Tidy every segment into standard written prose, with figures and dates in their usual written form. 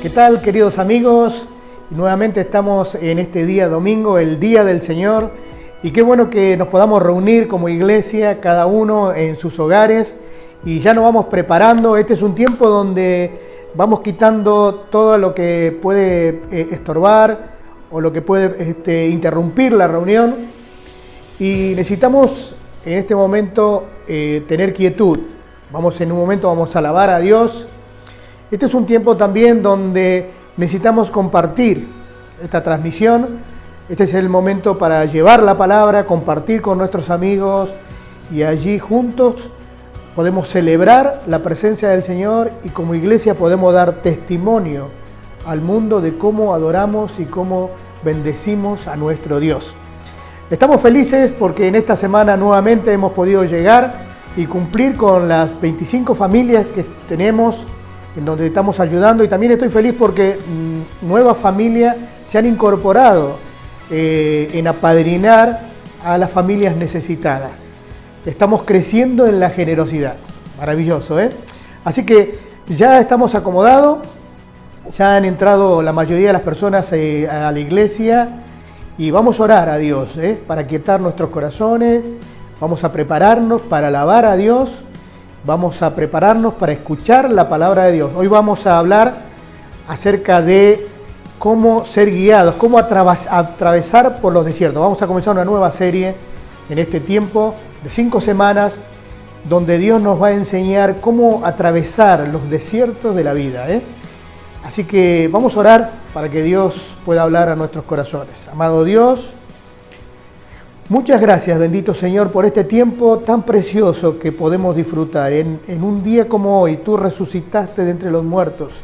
¿Qué tal, queridos amigos? Nuevamente estamos en este día domingo, el Día del Señor, y qué bueno que nos podamos reunir como iglesia, cada uno en sus hogares, y ya nos vamos preparando. Este es un tiempo donde vamos quitando todo lo que puede estorbar o lo que puede interrumpir la reunión, y necesitamos en este momento tener quietud. En un momento vamos a alabar a Dios. Este es un tiempo también donde necesitamos compartir esta transmisión. Este es el momento para llevar la palabra, compartir con nuestros amigos, y allí juntos podemos celebrar la presencia del Señor y como iglesia podemos dar testimonio al mundo de cómo adoramos y cómo bendecimos a nuestro Dios. Estamos felices porque en esta semana nuevamente hemos podido llegar y cumplir con las 25 familias que tenemos, en donde estamos ayudando, y también estoy feliz porque nuevas familias se han incorporado en apadrinar a las familias necesitadas. Estamos creciendo en la generosidad. Maravilloso, ¿eh? Así que ya estamos acomodados, ya han entrado la mayoría de las personas a la iglesia, y vamos a orar a Dios para quietar nuestros corazones. Vamos a prepararnos para alabar a Dios. Vamos a prepararnos para escuchar la palabra de Dios. Hoy vamos a hablar acerca de cómo ser guiados, cómo atravesar por los desiertos. Vamos a comenzar una nueva serie en este tiempo de 5 semanas, donde Dios nos va a enseñar cómo atravesar los desiertos de la vida. Así que vamos a orar para que Dios pueda hablar a nuestros corazones. Amado Dios, muchas gracias, bendito Señor, por este tiempo tan precioso que podemos disfrutar. En un día como hoy, tú resucitaste de entre los muertos.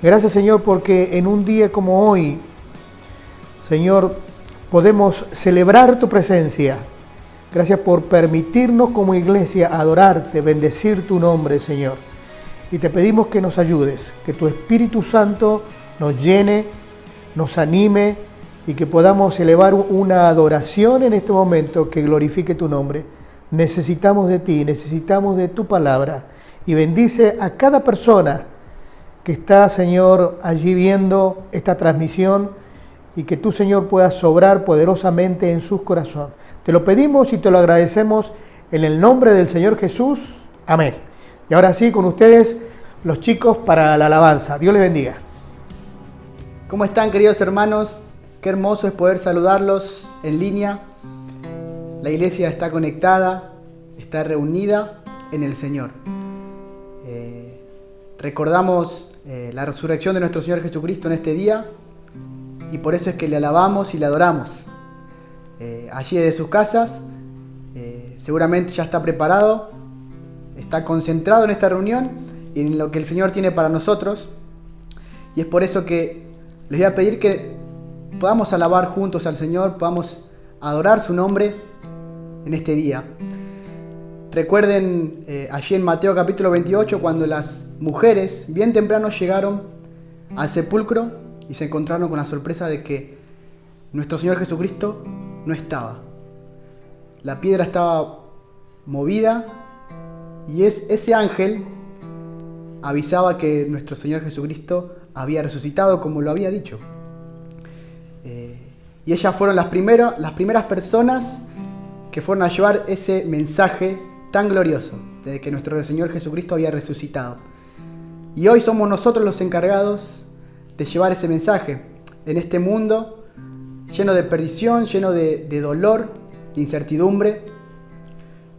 Gracias, Señor, porque en un día como hoy, Señor, podemos celebrar tu presencia. Gracias por permitirnos como iglesia adorarte, bendecir tu nombre, Señor. Y te pedimos que nos ayudes, que tu Espíritu Santo nos llene, nos anime, y que podamos elevar una adoración en este momento que glorifique tu nombre. Necesitamos de ti, necesitamos de tu palabra. Y bendice a cada persona que está, Señor, allí viendo esta transmisión, y que tú, Señor, puedas sobrar poderosamente en sus corazones. Te lo pedimos y te lo agradecemos en el nombre del Señor Jesús. Amén. Y ahora sí, con ustedes, los chicos para la alabanza. Dios les bendiga. ¿Cómo están, queridos hermanos? Qué hermoso es poder saludarlos en línea. La iglesia está conectada, está reunida en el Señor. Recordamos la resurrección de nuestro Señor Jesucristo en este día, y por eso es que le alabamos y le adoramos. Allí desde sus casas, seguramente ya está preparado, está concentrado en esta reunión y en lo que el Señor tiene para nosotros. Y es por eso que les voy a pedir que podamos alabar juntos al Señor, podamos adorar su nombre en este día. Recuerden allí en Mateo capítulo 28, cuando las mujeres bien temprano llegaron al sepulcro y se encontraron con la sorpresa de que nuestro Señor Jesucristo no estaba. La piedra estaba movida, y ese ángel avisaba que nuestro Señor Jesucristo había resucitado, como lo había dicho. Y ellas fueron las primeras personas que fueron a llevar ese mensaje tan glorioso de que nuestro Señor Jesucristo había resucitado. Y hoy somos nosotros los encargados de llevar ese mensaje en este mundo lleno de perdición, lleno de dolor, de incertidumbre.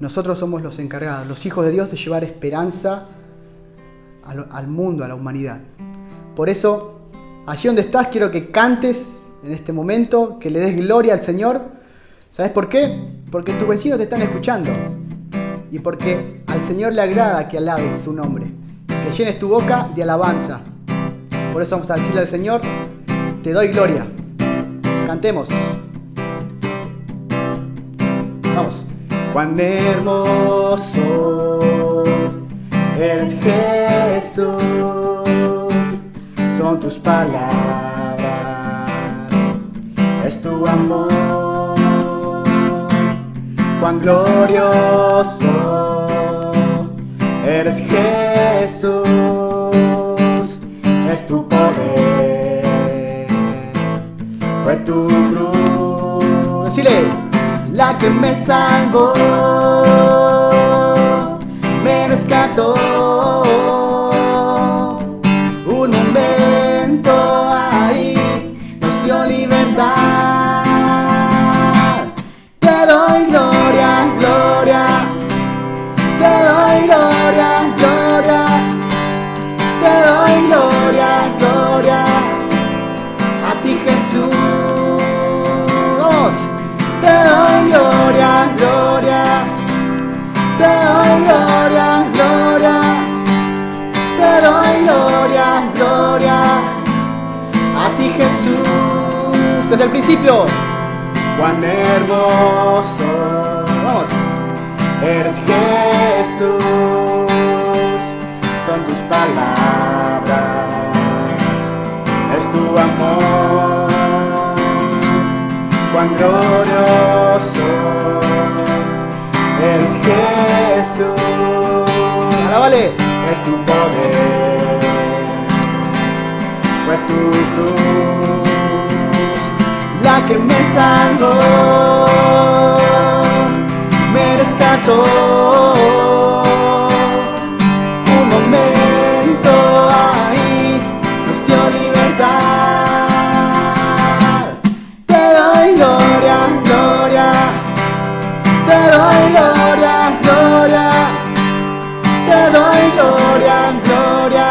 Nosotros somos los encargados, los hijos de Dios, de llevar esperanza al mundo, a la humanidad. Por eso, allí donde estás, quiero que cantes en este momento, que le des gloria al Señor. ¿Sabes por qué? Porque tus vecinos te están escuchando, y porque al Señor le agrada que alabes su nombre, que llenes tu boca de alabanza. Por eso vamos a decirle al Señor: te doy gloria. Cantemos. Vamos. Cuán hermoso eres, Jesús, son tus palabras, es tu amor. Cuán glorioso eres, Jesús, es tu poder, fue tu cruz. Decile, la que me salvó, me rescató. Un momento ahí nos dio libertad. Te doy gloria, gloria. Te doy gloria, gloria. Te doy gloria, gloria. A ti, Jesús. Te doy gloria, gloria. Te doy gloria, gloria. Te doy gloria, gloria. A ti, Jesús. Desde el principio. Cuán hermoso, vamos, eres Jesús. Son tus palabras, es tu amor. Cuán glorioso eres Jesús. Alábale. Es tu poder, fue tu cruz, la que me salvó, me rescató. Un momento ahí nos dio libertad. Te doy gloria, gloria. Te doy gloria, gloria. Te doy gloria, gloria.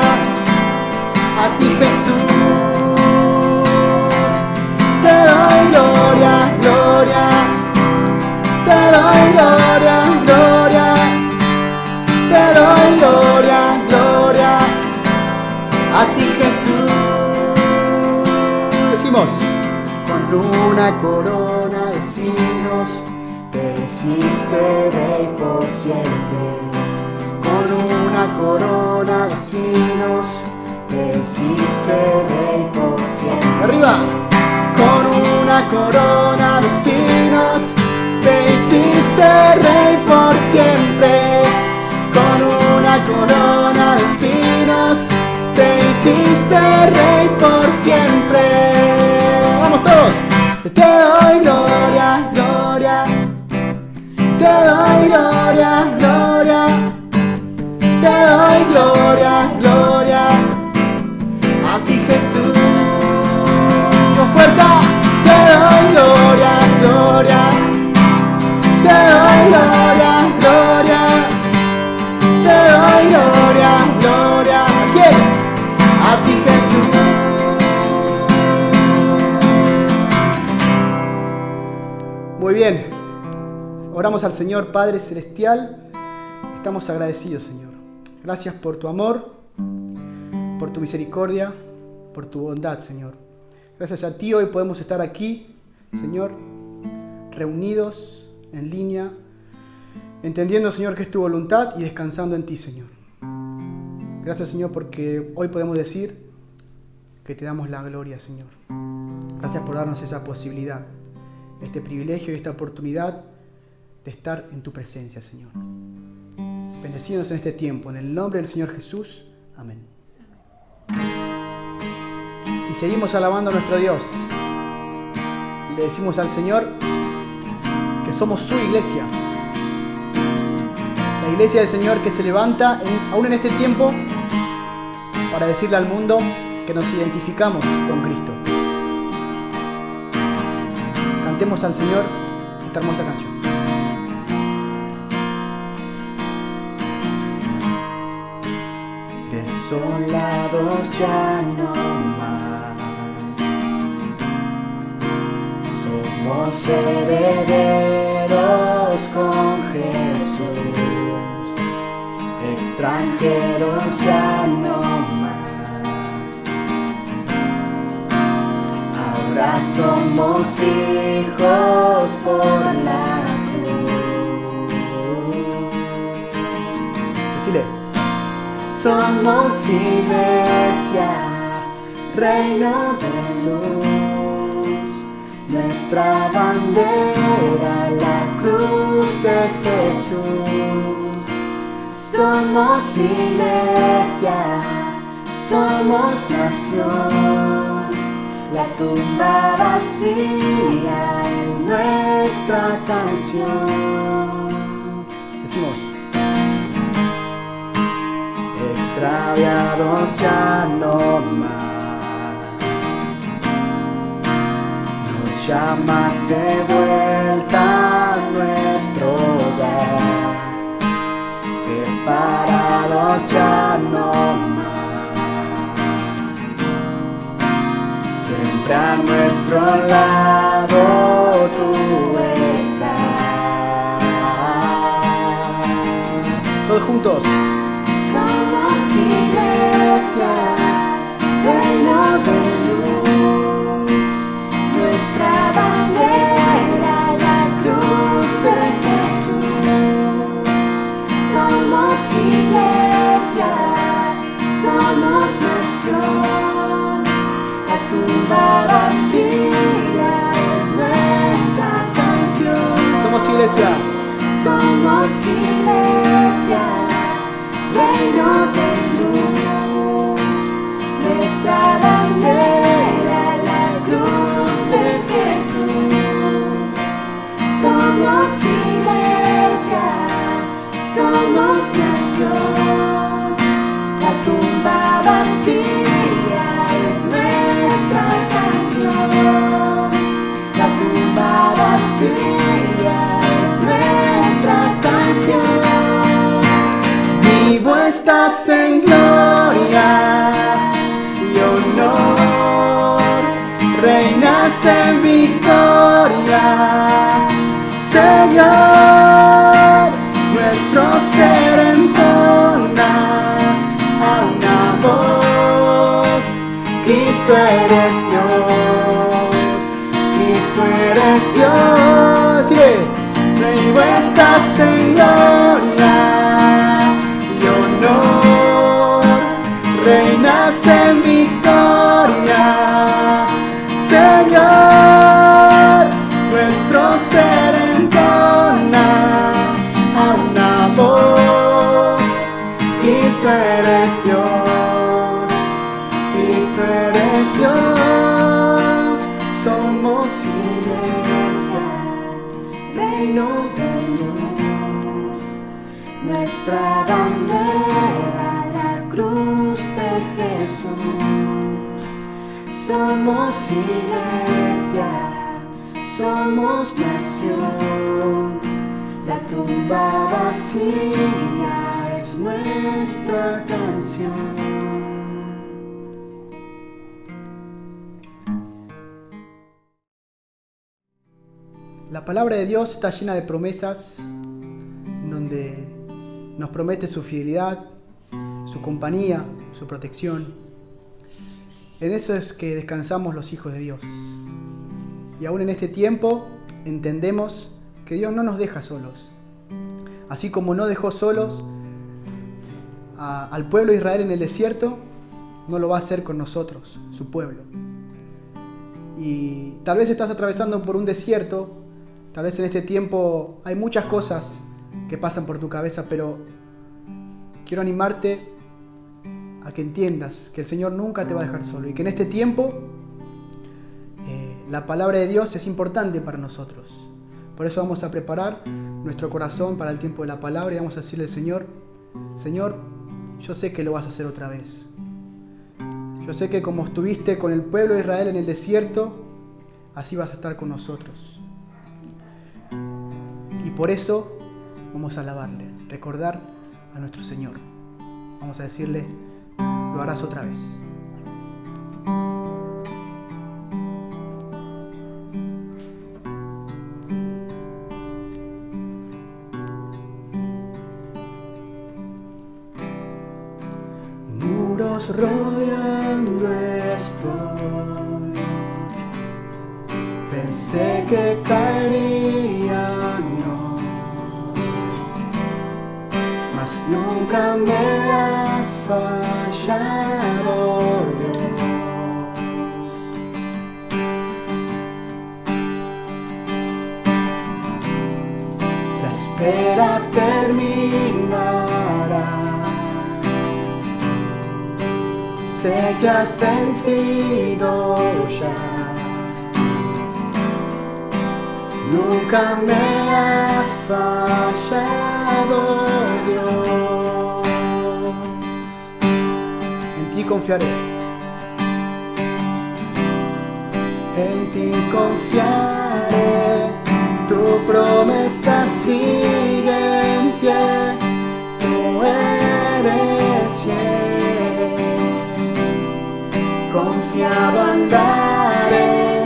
A ti, Jesús. Te doy gloria, gloria. Te doy gloria, gloria. Te doy gloria, gloria. A ti, Jesús. Decimos, con una corona de espinos te hiciste rey por siempre. Con una corona de espinos te hiciste rey por siempre. Arriba. Con una corona de espinos te hiciste rey por siempre. Con una corona de espinos te hiciste rey por siempre. Vamos todos. Te doy gloria, gloria. Te doy gloria, gloria. Te doy gloria, gloria. A ti, Jesús. Con fuerza. Te doy gloria, gloria. Te doy gloria, gloria. Te doy gloria, gloria. ¿A quién? A ti, Jesús. Muy bien. Oramos al Señor Padre Celestial. Estamos agradecidos, Señor. Gracias por tu amor, por tu misericordia, por tu bondad, Señor. Gracias a ti hoy podemos estar aquí, Señor, reunidos en línea, entendiendo, Señor, que es tu voluntad y descansando en ti, Señor. Gracias, Señor, porque hoy podemos decir que te damos la gloria, Señor. Gracias por darnos esa posibilidad, este privilegio y esta oportunidad de estar en tu presencia, Señor. Bendecidos en este tiempo, en el nombre del Señor Jesús. Amén. Y seguimos alabando a nuestro Dios. Le decimos al Señor que somos su iglesia. La iglesia del Señor que se levanta aún en este tiempo para decirle al mundo que nos identificamos con Cristo. Cantemos al Señor esta hermosa canción. Desolados ya no más, somos herederos con Jesús, extranjeros ya no más, ahora somos hijos por la cruz. Decile. Somos iglesia, reino de luz, nuestra bandera, la cruz de Jesús. Somos iglesia, somos nación. La tumba vacía es nuestra canción. Decimos. Extraviados ya no más, nos llamas de vuelta a nuestro hogar. Separados ya no más, siempre a nuestro lado tú estás. Todos juntos. Somos iglesia, reino de luz, nuestra bandera, la cruz de Jesús. Somos iglesia, somos nación, la tumba vacía es nuestra canción. Somos iglesia. Somos iglesia, reino de luz, nuestra bandera, la cruz de Jesús. Somos iglesia, somos nación, la tumba vacía es nuestra canción. La tumba vacía es nuestra canción. Vivo estás en gloria y honor, reinas en victoria, Señor. Nuestro ser entona a una voz: Cristo eres Dios, Cristo eres Dios. Sigue. Vivo estás en gloria y honor, reinas en victoria, Señor. Nuestro ser entona a una voz: Cristo eres Dios, Cristo eres Dios. Somos iglesia, reino de luz, nuestra bandera, la cruz de Jesús. Somos iglesia, somos nación, la tumba vacía es nuestra canción. La palabra de Dios está llena de promesas, en donde nos promete su fidelidad, su compañía, su protección. En eso es que descansamos los hijos de Dios. Y aún en este tiempo entendemos que Dios no nos deja solos. Así como no dejó solos al pueblo de Israel en el desierto, no lo va a hacer con nosotros, su pueblo. Y tal vez estás atravesando por un desierto, tal vez en este tiempo hay muchas cosas que pasan por tu cabeza, pero quiero animarte a que entiendas que el Señor nunca te va a dejar solo y que en este tiempo la palabra de Dios es importante para nosotros. Por eso vamos a preparar nuestro corazón para el tiempo de la palabra y vamos a decirle al Señor: Señor, yo sé que lo vas a hacer otra vez. Yo sé que como estuviste con el pueblo de Israel en el desierto, así vas a estar con nosotros. Y por eso vamos a alabarle, recordar a nuestro Señor. Vamos a decirle: lo harás otra vez. Muros rodeando estoy, pensé que caería, no, mas nunca me has fallado, Dios. La espera terminará, que has vencido ya. Nunca me has fallado, Dios. En ti confiaré. En ti confiaré, tu promesa sigue en pie, tú eres fiel. Confiado andaré,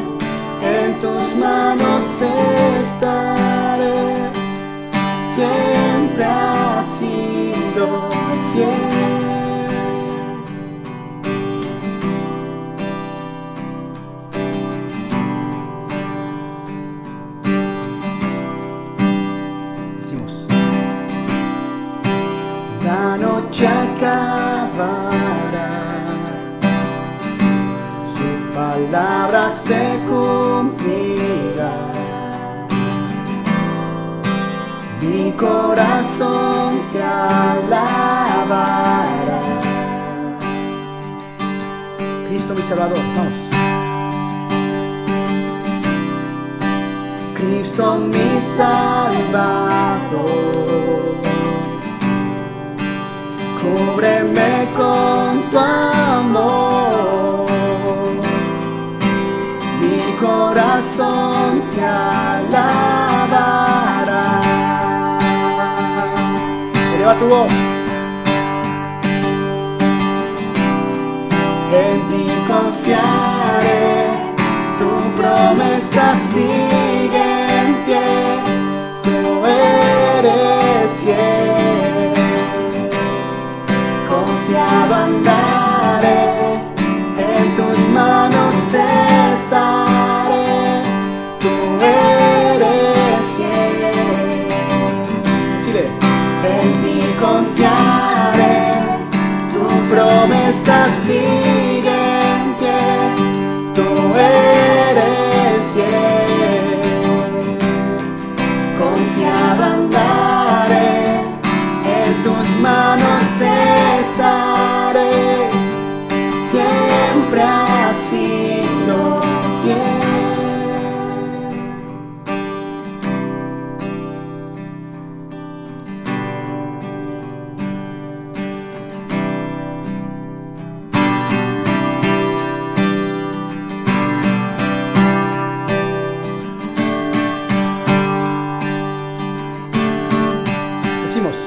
en tus manos estaré, siempre has sido fiel. La noche acabará, su palabra se cumplirá. Mi corazón te alabará. Cristo mi Salvador, vamos. Cristo mi Salvador, cúbreme con tu amor, mi corazón te alabará. Eleva tu voz. En ti confiaré, tu promesa sigue en pie, tú eres fiel. Confiado andaré, en tus manos estaré, tú eres fiel. Decile. En ti confiaré, tu promesa sigue en pie, tú eres fiel. Confiado andaré, en tus manos estaré, siempre has sido fiel. Decimos.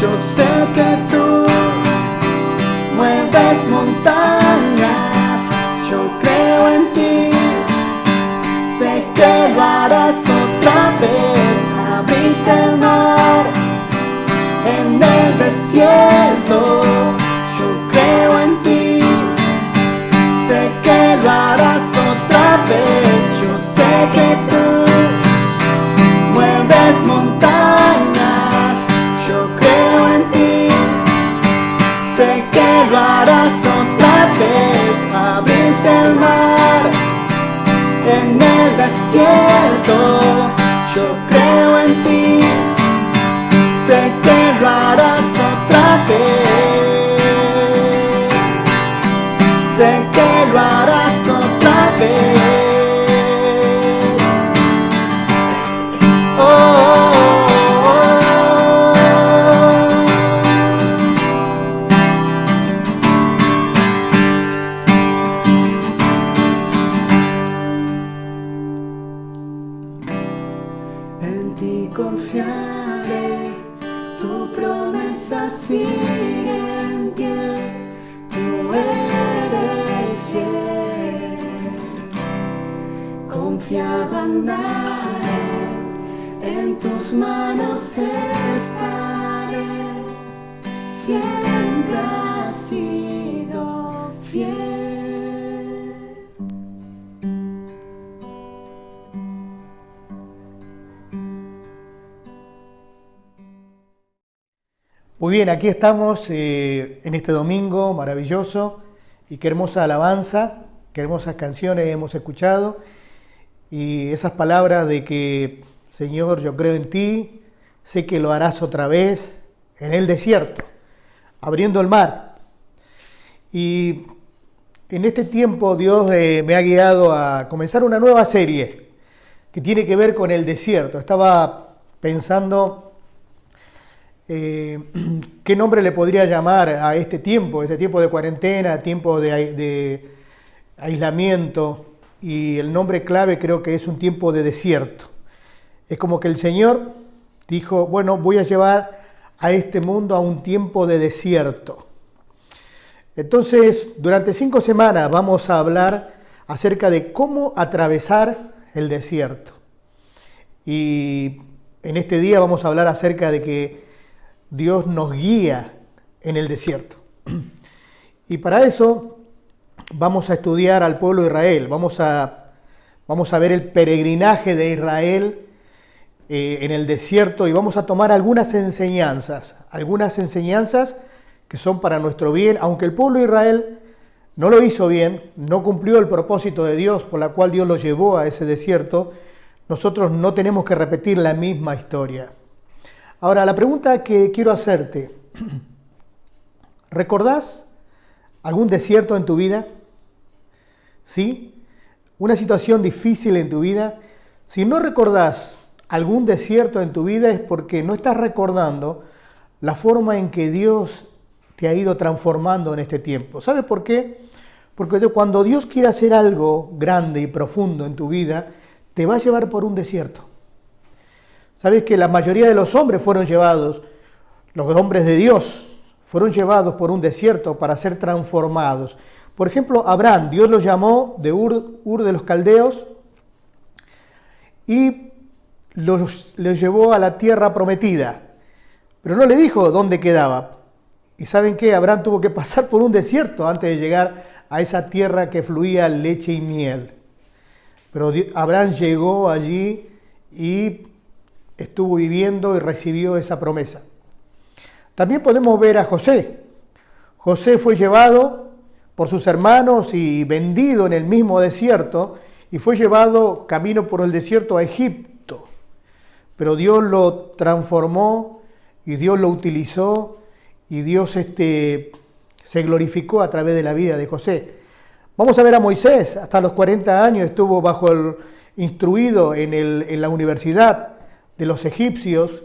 Yo sé que tú mueves montañas, yo creo en ti, sé que lo harás otra vez. Abriste el mar en el desierto, yo creo en ti, sé que lo harás otra vez. Yo sé que tú mueves montañas, yo creo en ti, sé que lo harás otra vez. Abriste el mar en el desierto, yo creo en ti, sé que lo harás otra vez, sé que lo harás otra vez. En ti confiaré, tu promesa sigue en pie, tú eres fiel. Confiado andaré, en tus manos estaré, siempre has sido fiel. Muy bien, aquí estamos en este domingo maravilloso y qué hermosa alabanza, qué hermosas canciones hemos escuchado y esas palabras de que, Señor, yo creo en ti, sé que lo harás otra vez en el desierto, abriendo el mar, Y en este tiempo Dios me ha guiado a comenzar una nueva serie que tiene que ver con el desierto. Estaba pensando qué nombre le podría llamar a este tiempo de cuarentena, tiempo de aislamiento, y el nombre clave creo que es un tiempo de desierto. Es como que el Señor dijo, bueno, voy a llevar a este mundo a un tiempo de desierto. Entonces, durante 5 semanas vamos a hablar acerca de cómo atravesar el desierto. Y en este día vamos a hablar acerca de que Dios nos guía en el desierto. Y para eso vamos a estudiar al pueblo de Israel. Vamos a ver el peregrinaje de Israel en el desierto y vamos a tomar algunas enseñanzas que son para nuestro bien, aunque el pueblo de Israel no lo hizo bien, no cumplió el propósito de Dios por la cual Dios lo llevó a ese desierto. Nosotros no tenemos que repetir la misma historia. Ahora, la pregunta que quiero hacerte, ¿recordás algún desierto en tu vida? ¿Sí? ¿Una situación difícil en tu vida? Si no recordás algún desierto en tu vida es porque no estás recordando la forma en que Dios te ha ido transformando en este tiempo. ¿Sabes por qué? Porque cuando Dios quiere hacer algo grande y profundo en tu vida, te va a llevar por un desierto. ¿Sabes que la mayoría de los hombres fueron llevados, los hombres de Dios, fueron llevados por un desierto para ser transformados? Por ejemplo, Abraham, Dios lo llamó de Ur de los Caldeos y los llevó a la tierra prometida, pero no le dijo dónde quedaba. ¿Y saben qué? Abraham tuvo que pasar por un desierto antes de llegar a esa tierra que fluía leche y miel. Pero Abraham llegó allí y estuvo viviendo y recibió esa promesa. También podemos ver a José. José fue llevado por sus hermanos y vendido en el mismo desierto y fue llevado camino por el desierto a Egipto. Pero Dios lo transformó y Dios lo utilizó y Dios se glorificó a través de la vida de José. Vamos a ver a Moisés, hasta los 40 años estuvo instruido en la universidad de los egipcios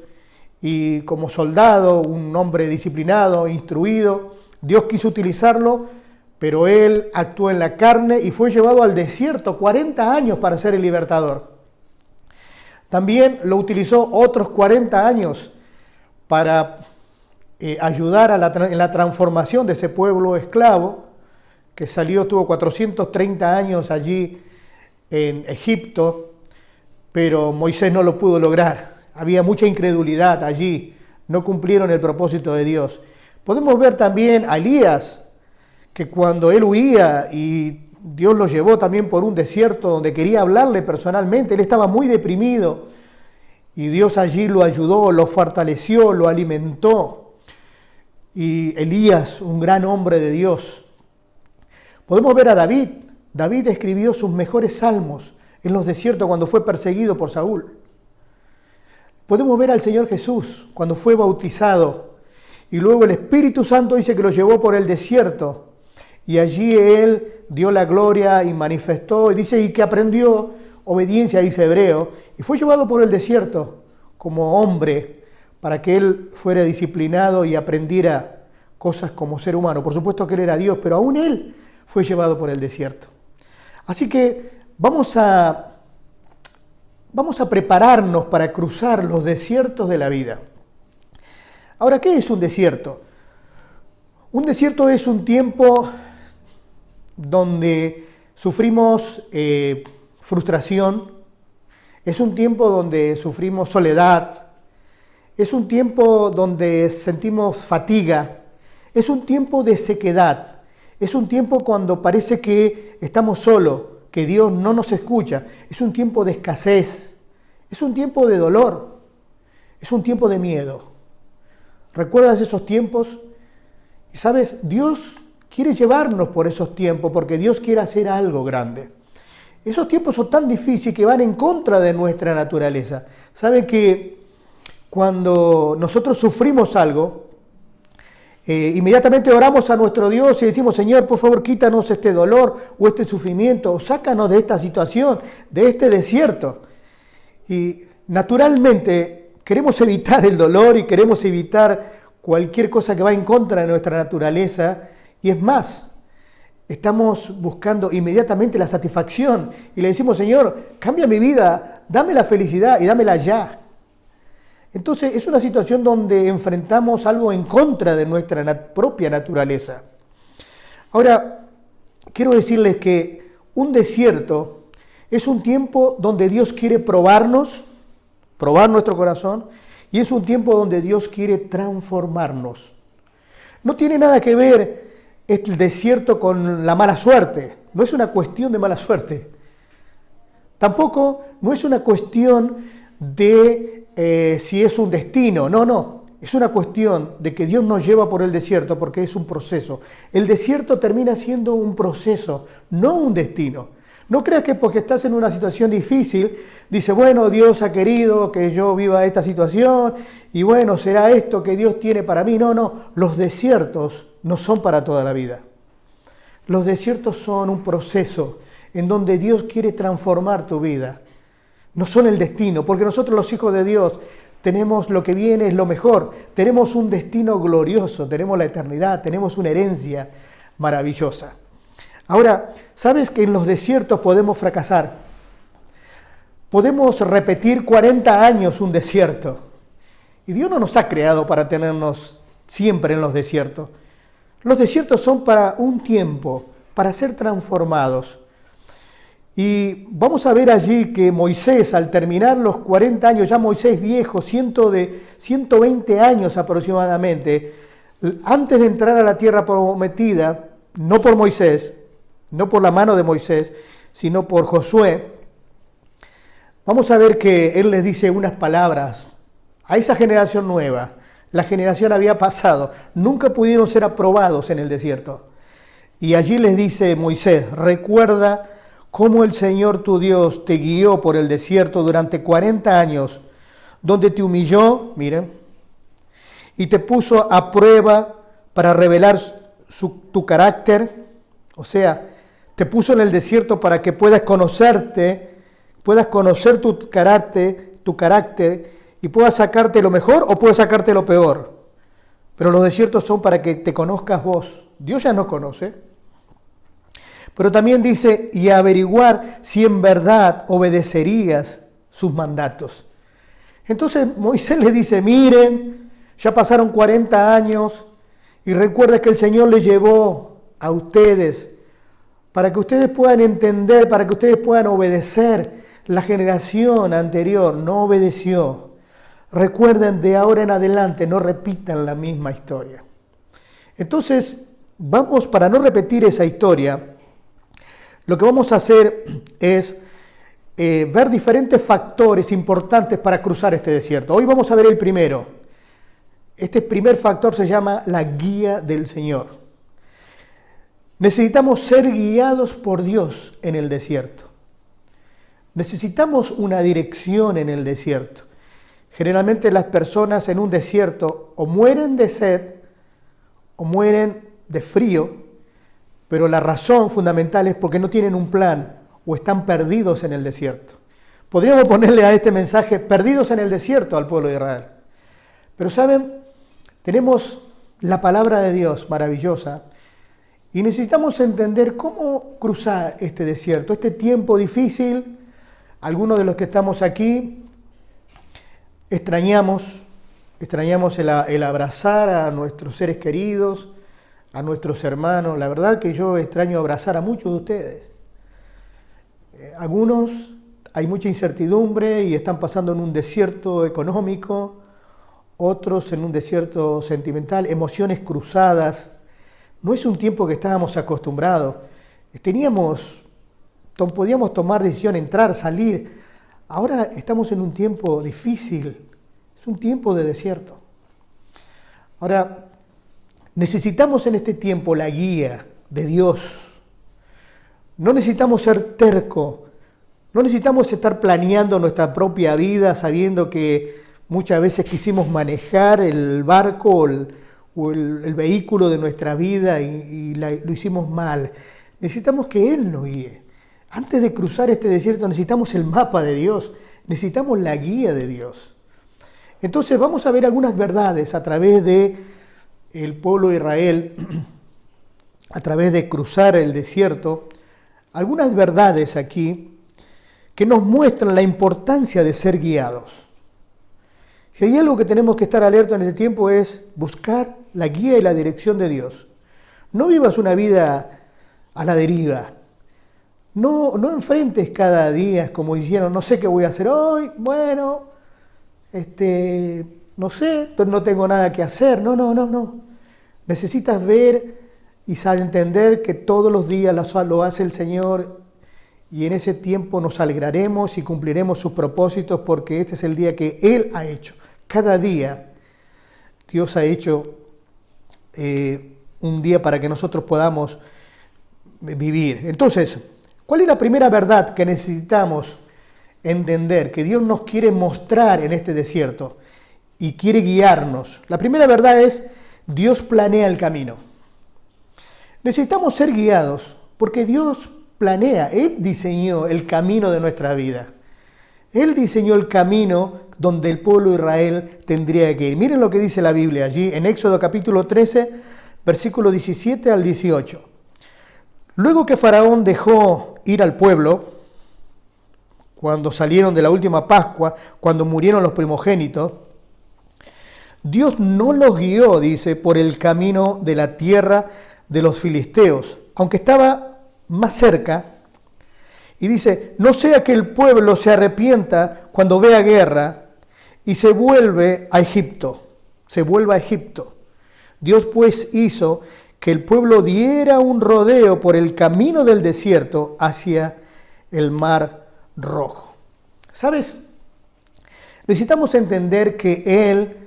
y como soldado, un hombre disciplinado, instruido. Dios quiso utilizarlo, pero él actuó en la carne y fue llevado al desierto 40 años para ser el libertador. También lo utilizó otros 40 años para ayudar en la transformación de ese pueblo esclavo que tuvo 430 años allí en Egipto, pero Moisés no lo pudo lograr. Había mucha incredulidad allí, no cumplieron el propósito de Dios. Podemos ver también a Elías, que cuando él huía y Dios lo llevó también por un desierto donde quería hablarle personalmente, él estaba muy deprimido y Dios allí lo ayudó, lo fortaleció, lo alimentó. Y Elías, un gran hombre de Dios. Podemos ver a David. David escribió sus mejores salmos en los desiertos cuando fue perseguido por Saúl. Podemos ver al Señor Jesús cuando fue bautizado y luego el Espíritu Santo dice que lo llevó por el desierto y allí Él dio la gloria y manifestó y dice y que aprendió obediencia, dice Hebreo, y fue llevado por el desierto como hombre para que Él fuera disciplinado y aprendiera cosas como ser humano. Por supuesto que Él era Dios, pero aún Él fue llevado por el desierto. Así que vamos a prepararnos para cruzar los desiertos de la vida. Ahora, ¿qué es un desierto? Un desierto es un tiempo donde sufrimos frustración, es un tiempo donde sufrimos soledad, es un tiempo donde sentimos fatiga, es un tiempo de sequedad, es un tiempo cuando parece que estamos solos, que Dios no nos escucha, es un tiempo de escasez, es un tiempo de dolor, es un tiempo de miedo. ¿Recuerdas esos tiempos? Y sabes, Dios quiere llevarnos por esos tiempos porque Dios quiere hacer algo grande. Esos tiempos son tan difíciles que van en contra de nuestra naturaleza. ¿Saben que cuando nosotros sufrimos algo, inmediatamente oramos a nuestro Dios y decimos, Señor, por favor, quítanos este dolor o este sufrimiento, o sácanos de esta situación, de este desierto. Y naturalmente queremos evitar el dolor y queremos evitar cualquier cosa que va en contra de nuestra naturaleza. Y es más, estamos buscando inmediatamente la satisfacción y le decimos, Señor, cambia mi vida, dame la felicidad y dámela ya. Entonces es una situación donde enfrentamos algo en contra de nuestra propia naturaleza. Ahora, quiero decirles que un desierto es un tiempo donde Dios quiere probarnos, probar nuestro corazón, y es un tiempo donde Dios quiere transformarnos. No tiene nada que ver el desierto con la mala suerte, no es una cuestión de mala suerte. Tampoco no es una cuestión de si es un destino, no. Es una cuestión de que Dios nos lleva por el desierto porque es un proceso. El desierto termina siendo un proceso, no un destino. No creas que porque estás en una situación difícil, dice, bueno, Dios ha querido que yo viva esta situación y bueno, será esto que Dios tiene para mí. No, los desiertos no son para toda la vida. Los desiertos son un proceso en donde Dios quiere transformar tu vida. No son el destino, porque nosotros los hijos de Dios tenemos lo que viene, es lo mejor. Tenemos un destino glorioso, tenemos la eternidad, tenemos una herencia maravillosa. Ahora, ¿sabes que en los desiertos podemos fracasar? Podemos repetir 40 años un desierto. Y Dios no nos ha creado para tenernos siempre en los desiertos. Los desiertos son para un tiempo, para ser transformados. Y vamos a ver allí que Moisés, al terminar los 40 años, ya Moisés viejo, 120 años aproximadamente, antes de entrar a la tierra prometida, no por Moisés, no por la mano de Moisés, sino por Josué, vamos a ver que él les dice unas palabras a esa generación nueva. La generación había pasado, nunca pudieron ser aprobados en el desierto. Y allí les dice Moisés, recuerda cómo el Señor tu Dios te guió por el desierto durante 40 años, donde te humilló, miren, y te puso a prueba para revelar tu carácter. O sea, te puso en el desierto para que puedas conocerte, puedas conocer tu carácter y puedas sacarte lo mejor o puedas sacarte lo peor. Pero los desiertos son para que te conozcas vos. Dios ya nos conoce. Pero también dice, y averiguar si en verdad obedecerías sus mandatos. Entonces Moisés le dice, miren, ya pasaron 40 años y recuerda que el Señor les llevó a ustedes para que ustedes puedan entender, para que ustedes puedan obedecer. La generación anterior no obedeció. Recuerden, de ahora en adelante no repitan la misma historia. Entonces, vamos, para no repetir esa historia, lo que vamos a hacer es ver diferentes factores importantes para cruzar este desierto. Hoy vamos a ver el primero. Este primer factor se llama la guía del Señor. Necesitamos ser guiados por Dios en el desierto. Necesitamos una dirección en el desierto. Generalmente las personas en un desierto o mueren de sed o mueren de frío, pero la razón fundamental es porque no tienen un plan o están perdidos en el desierto. Podríamos ponerle a este mensaje, perdidos en el desierto al pueblo de Israel. Pero saben, tenemos la palabra de Dios maravillosa y necesitamos entender cómo cruzar este desierto, este tiempo difícil. Algunos de los que estamos aquí extrañamos el abrazar a nuestros seres queridos, a nuestros hermanos. La verdad que yo extraño abrazar a muchos de ustedes. Algunos hay mucha incertidumbre y están pasando en un desierto económico, otros en un desierto sentimental, emociones cruzadas. No es un tiempo que estábamos acostumbrados. Podíamos tomar decisión, entrar, salir. Ahora estamos en un tiempo difícil, es un tiempo de desierto. Ahora, necesitamos en este tiempo la guía de Dios. No necesitamos ser tercos, no necesitamos estar planeando nuestra propia vida sabiendo que muchas veces quisimos manejar el barco o el vehículo de nuestra vida lo hicimos mal. Necesitamos que Él nos guíe. Antes de cruzar este desierto necesitamos el mapa de Dios, necesitamos la guía de Dios. Entonces vamos a ver algunas verdades a través de el pueblo de Israel, a través de cruzar el desierto, algunas verdades aquí que nos muestran la importancia de ser guiados. Si hay algo que tenemos que estar alerta en este tiempo es buscar la guía y la dirección de Dios. No vivas una vida a la deriva. No enfrentes cada día como diciendo, no sé qué voy a hacer hoy, bueno, no sé, no tengo nada que hacer. No. Necesitas ver y entender que todos los días lo hace el Señor y en ese tiempo nos alegraremos y cumpliremos sus propósitos porque este es el día que Él ha hecho. Cada día Dios ha hecho un día para que nosotros podamos vivir. Entonces, ¿cuál es la primera verdad que necesitamos entender? Que Dios nos quiere mostrar en este desierto y quiere guiarnos. La primera verdad es, Dios planea el camino. Necesitamos ser guiados porque Dios planea, Él diseñó el camino de nuestra vida. Él diseñó el camino donde el pueblo de Israel tendría que ir. Miren lo que dice la Biblia allí en Éxodo capítulo 13, versículo 17 al 18. Luego que Faraón dejó ir al pueblo, cuando salieron de la última Pascua, cuando murieron los primogénitos, Dios no los guió, dice, por el camino de la tierra de los filisteos, aunque estaba más cerca. Y dice, no sea que el pueblo se arrepienta cuando vea guerra y se vuelva a Egipto. Dios pues hizo que el pueblo diera un rodeo por el camino del desierto hacia el Mar Rojo. ¿Sabes? Necesitamos entender que Él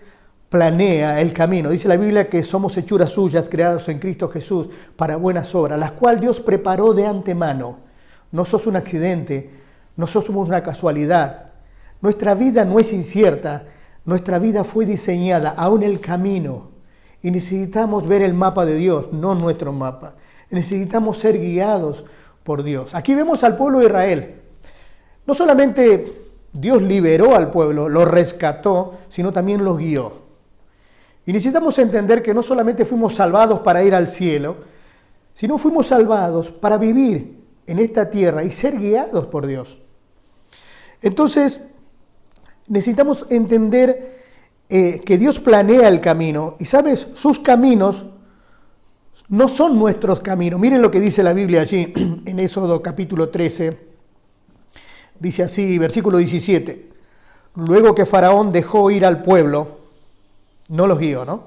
planea el camino. Dice la Biblia que somos hechuras suyas, creados en Cristo Jesús, para buenas obras, las cuales Dios preparó de antemano. No sos un accidente, no somos una casualidad. Nuestra vida no es incierta, nuestra vida fue diseñada, aún el camino. Y necesitamos ver el mapa de Dios, no nuestro mapa. Necesitamos ser guiados por Dios. Aquí vemos al pueblo de Israel. No solamente Dios liberó al pueblo, lo rescató, sino también lo guió. Y necesitamos entender que no solamente fuimos salvados para ir al cielo, sino fuimos salvados para vivir en esta tierra y ser guiados por Dios. Entonces, necesitamos entender que Dios planea el camino y, ¿sabes? Sus caminos no son nuestros caminos. Miren lo que dice la Biblia allí en Éxodo capítulo 13. Dice así, versículo 17. Luego que Faraón dejó ir al pueblo, no los guió, ¿no?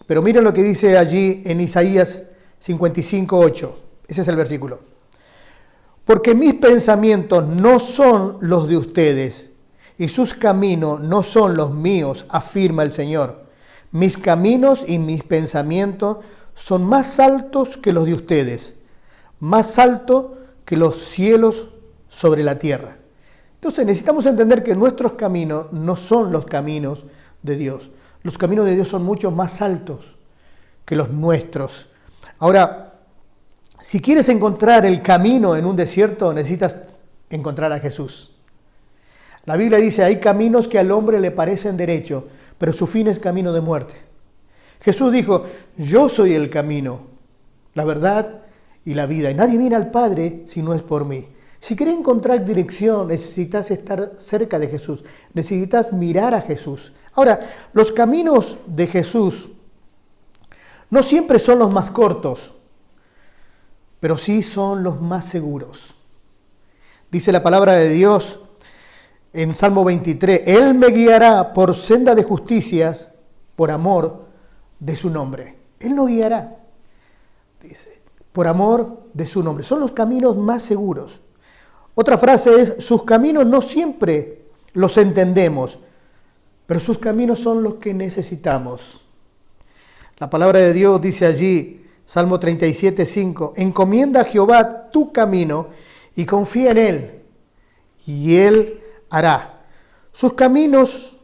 Pero miren lo que dice allí en Isaías 55:8. Ese es el versículo. Porque mis pensamientos no son los de ustedes, y sus caminos no son los míos, afirma el Señor. Mis caminos y mis pensamientos son más altos que los de ustedes, más altos que los cielos sobre la tierra. Entonces necesitamos entender que nuestros caminos no son los caminos de Dios. Los caminos de Dios son mucho más altos que los nuestros. Ahora, si quieres encontrar el camino en un desierto, necesitas encontrar a Jesús. La Biblia dice, hay caminos que al hombre le parecen derecho, pero su fin es camino de muerte. Jesús dijo, yo soy el camino, la verdad y la vida, y nadie viene al Padre si no es por mí. Si quieres encontrar dirección, necesitas estar cerca de Jesús, necesitas mirar a Jesús. Ahora, los caminos de Jesús no siempre son los más cortos, pero sí son los más seguros. Dice la palabra de Dios en Salmo 23, Él me guiará por senda de justicias por amor de su nombre. Él nos guiará, dice, por amor de su nombre. Son los caminos más seguros. Otra frase es, sus caminos no siempre los entendemos, pero sus caminos son los que necesitamos. La palabra de Dios dice allí, Salmo 37:5, encomienda a Jehová tu camino y confía en Él, y Él hará. Sus caminos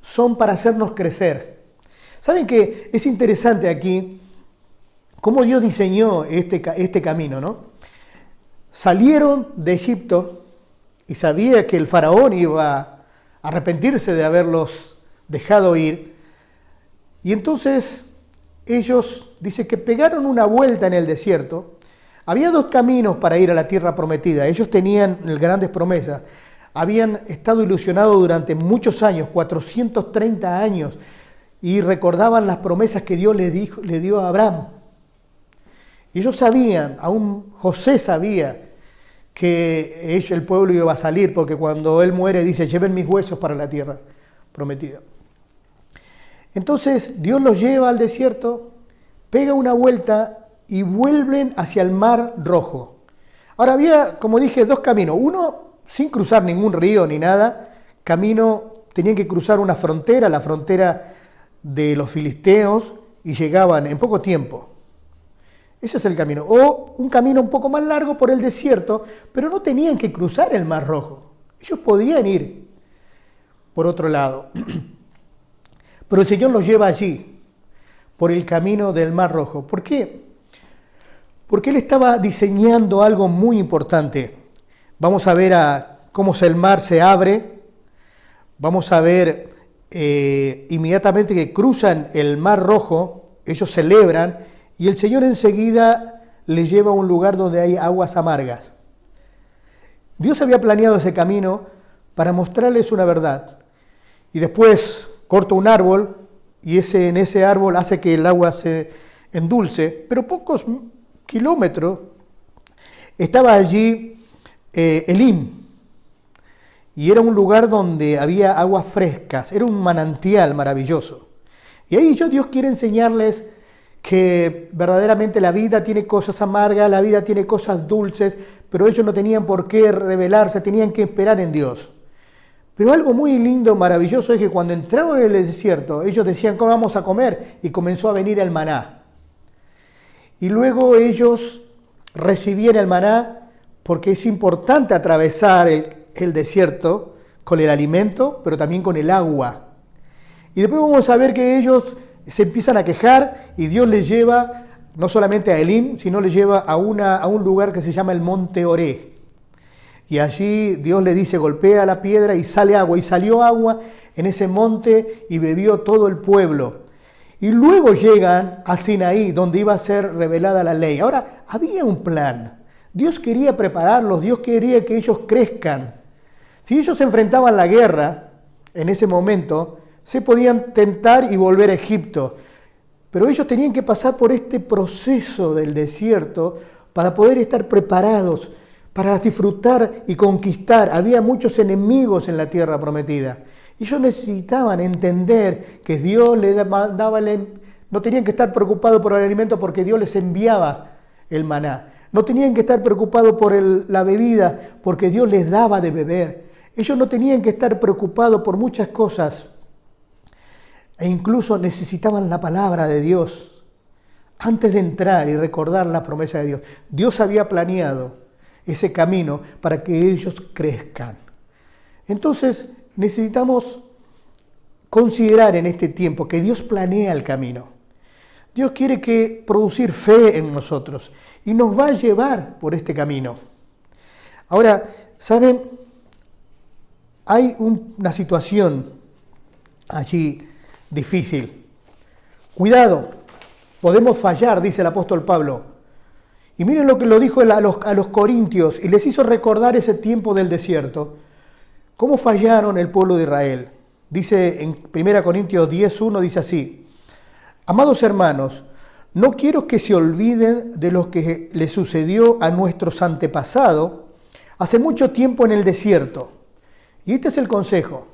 son para hacernos crecer. Saben que es interesante aquí cómo Dios diseñó este camino, ¿no? Salieron de Egipto y sabía que el faraón iba a arrepentirse de haberlos dejado ir. Y entonces ellos, dice que pegaron una vuelta en el desierto. Había dos caminos para ir a la tierra prometida. Ellos tenían grandes promesas. Habían estado ilusionados durante muchos años, 430 años, y recordaban las promesas que Dios le dio a Abraham. Ellos sabían, aún José sabía, que el pueblo iba a salir, porque cuando él muere dice, lleven mis huesos para la tierra prometida. Entonces Dios los lleva al desierto, pega una vuelta y vuelven hacia el Mar Rojo. Ahora había, como dije, dos caminos. Uno, sin cruzar ningún río ni nada, tenían que cruzar una frontera, la frontera de los filisteos, y llegaban en poco tiempo. Ese es el camino. O un camino un poco más largo por el desierto, pero no tenían que cruzar el Mar Rojo. Ellos podían ir por otro lado. Pero el Señor los lleva allí, por el camino del Mar Rojo. ¿Por qué? Porque Él estaba diseñando algo muy importante. Vamos a ver cómo el mar se abre. Vamos a ver inmediatamente que cruzan el Mar Rojo, ellos celebran, y el Señor enseguida les lleva a un lugar donde hay aguas amargas. Dios había planeado ese camino para mostrarles una verdad. Y después corta un árbol y en ese árbol hace que el agua se endulce, pero pocos kilómetros estaba allí Elim. Y era un lugar donde había aguas frescas, era un manantial maravilloso. Y ahí Dios quiere enseñarles que verdaderamente la vida tiene cosas amargas, la vida tiene cosas dulces, pero ellos no tenían por qué rebelarse, tenían que esperar en Dios. Pero algo muy lindo, maravilloso, es que cuando entraron en el desierto, ellos decían, ¿cómo vamos a comer? Y comenzó a venir el maná. Y luego ellos recibían el maná porque es importante atravesar el desierto con el alimento, pero también con el agua. Y después vamos a ver que ellos se empiezan a quejar y Dios les lleva no solamente a Elim, sino les lleva a un lugar que se llama el Monte Oré. Y allí Dios le dice, golpea la piedra y sale agua. Y salió agua en ese monte y bebió todo el pueblo. Y luego llegan a Sinaí, donde iba a ser revelada la ley. Ahora, había un plan. Dios quería prepararlos, Dios quería que ellos crezcan. Si ellos se enfrentaban a la guerra en ese momento, se podían tentar y volver a Egipto. Pero ellos tenían que pasar por este proceso del desierto para poder estar preparados, para disfrutar y conquistar. Había muchos enemigos en la tierra prometida. Ellos necesitaban entender que Dios les daba, no tenían que estar preocupados por el alimento porque Dios les enviaba el maná. No tenían que estar preocupados por la bebida porque Dios les daba de beber. Ellos no tenían que estar preocupados por muchas cosas. E incluso necesitaban la palabra de Dios antes de entrar y recordar la promesa de Dios. Dios había planeado ese camino para que ellos crezcan. Entonces necesitamos considerar en este tiempo que Dios planea el camino. Dios quiere producir fe en nosotros y nos va a llevar por este camino. Ahora, ¿saben? Hay una situación allí difícil. Cuidado, podemos fallar, dice el apóstol Pablo. Y miren lo que lo dijo a los corintios y les hizo recordar ese tiempo del desierto. ¿Cómo fallaron el pueblo de Israel? Dice en 1 Corintios 10:1, dice así: Amados hermanos, no quiero que se olviden de lo que le sucedió a nuestros antepasados hace mucho tiempo en el desierto. Y este es el consejo.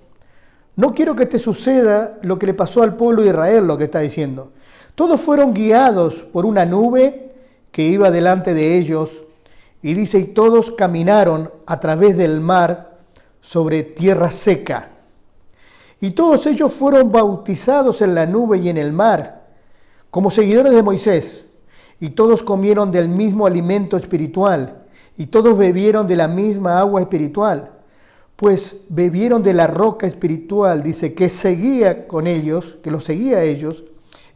No quiero que te suceda lo que le pasó al pueblo de Israel, lo que está diciendo. Todos fueron guiados por una nube que iba delante de ellos, y dice, y todos caminaron a través del mar sobre tierra seca. Y todos ellos fueron bautizados en la nube y en el mar, como seguidores de Moisés, y todos comieron del mismo alimento espiritual, y todos bebieron de la misma agua espiritual, pues bebieron de la roca espiritual, dice, que seguía con ellos, que los seguía a ellos,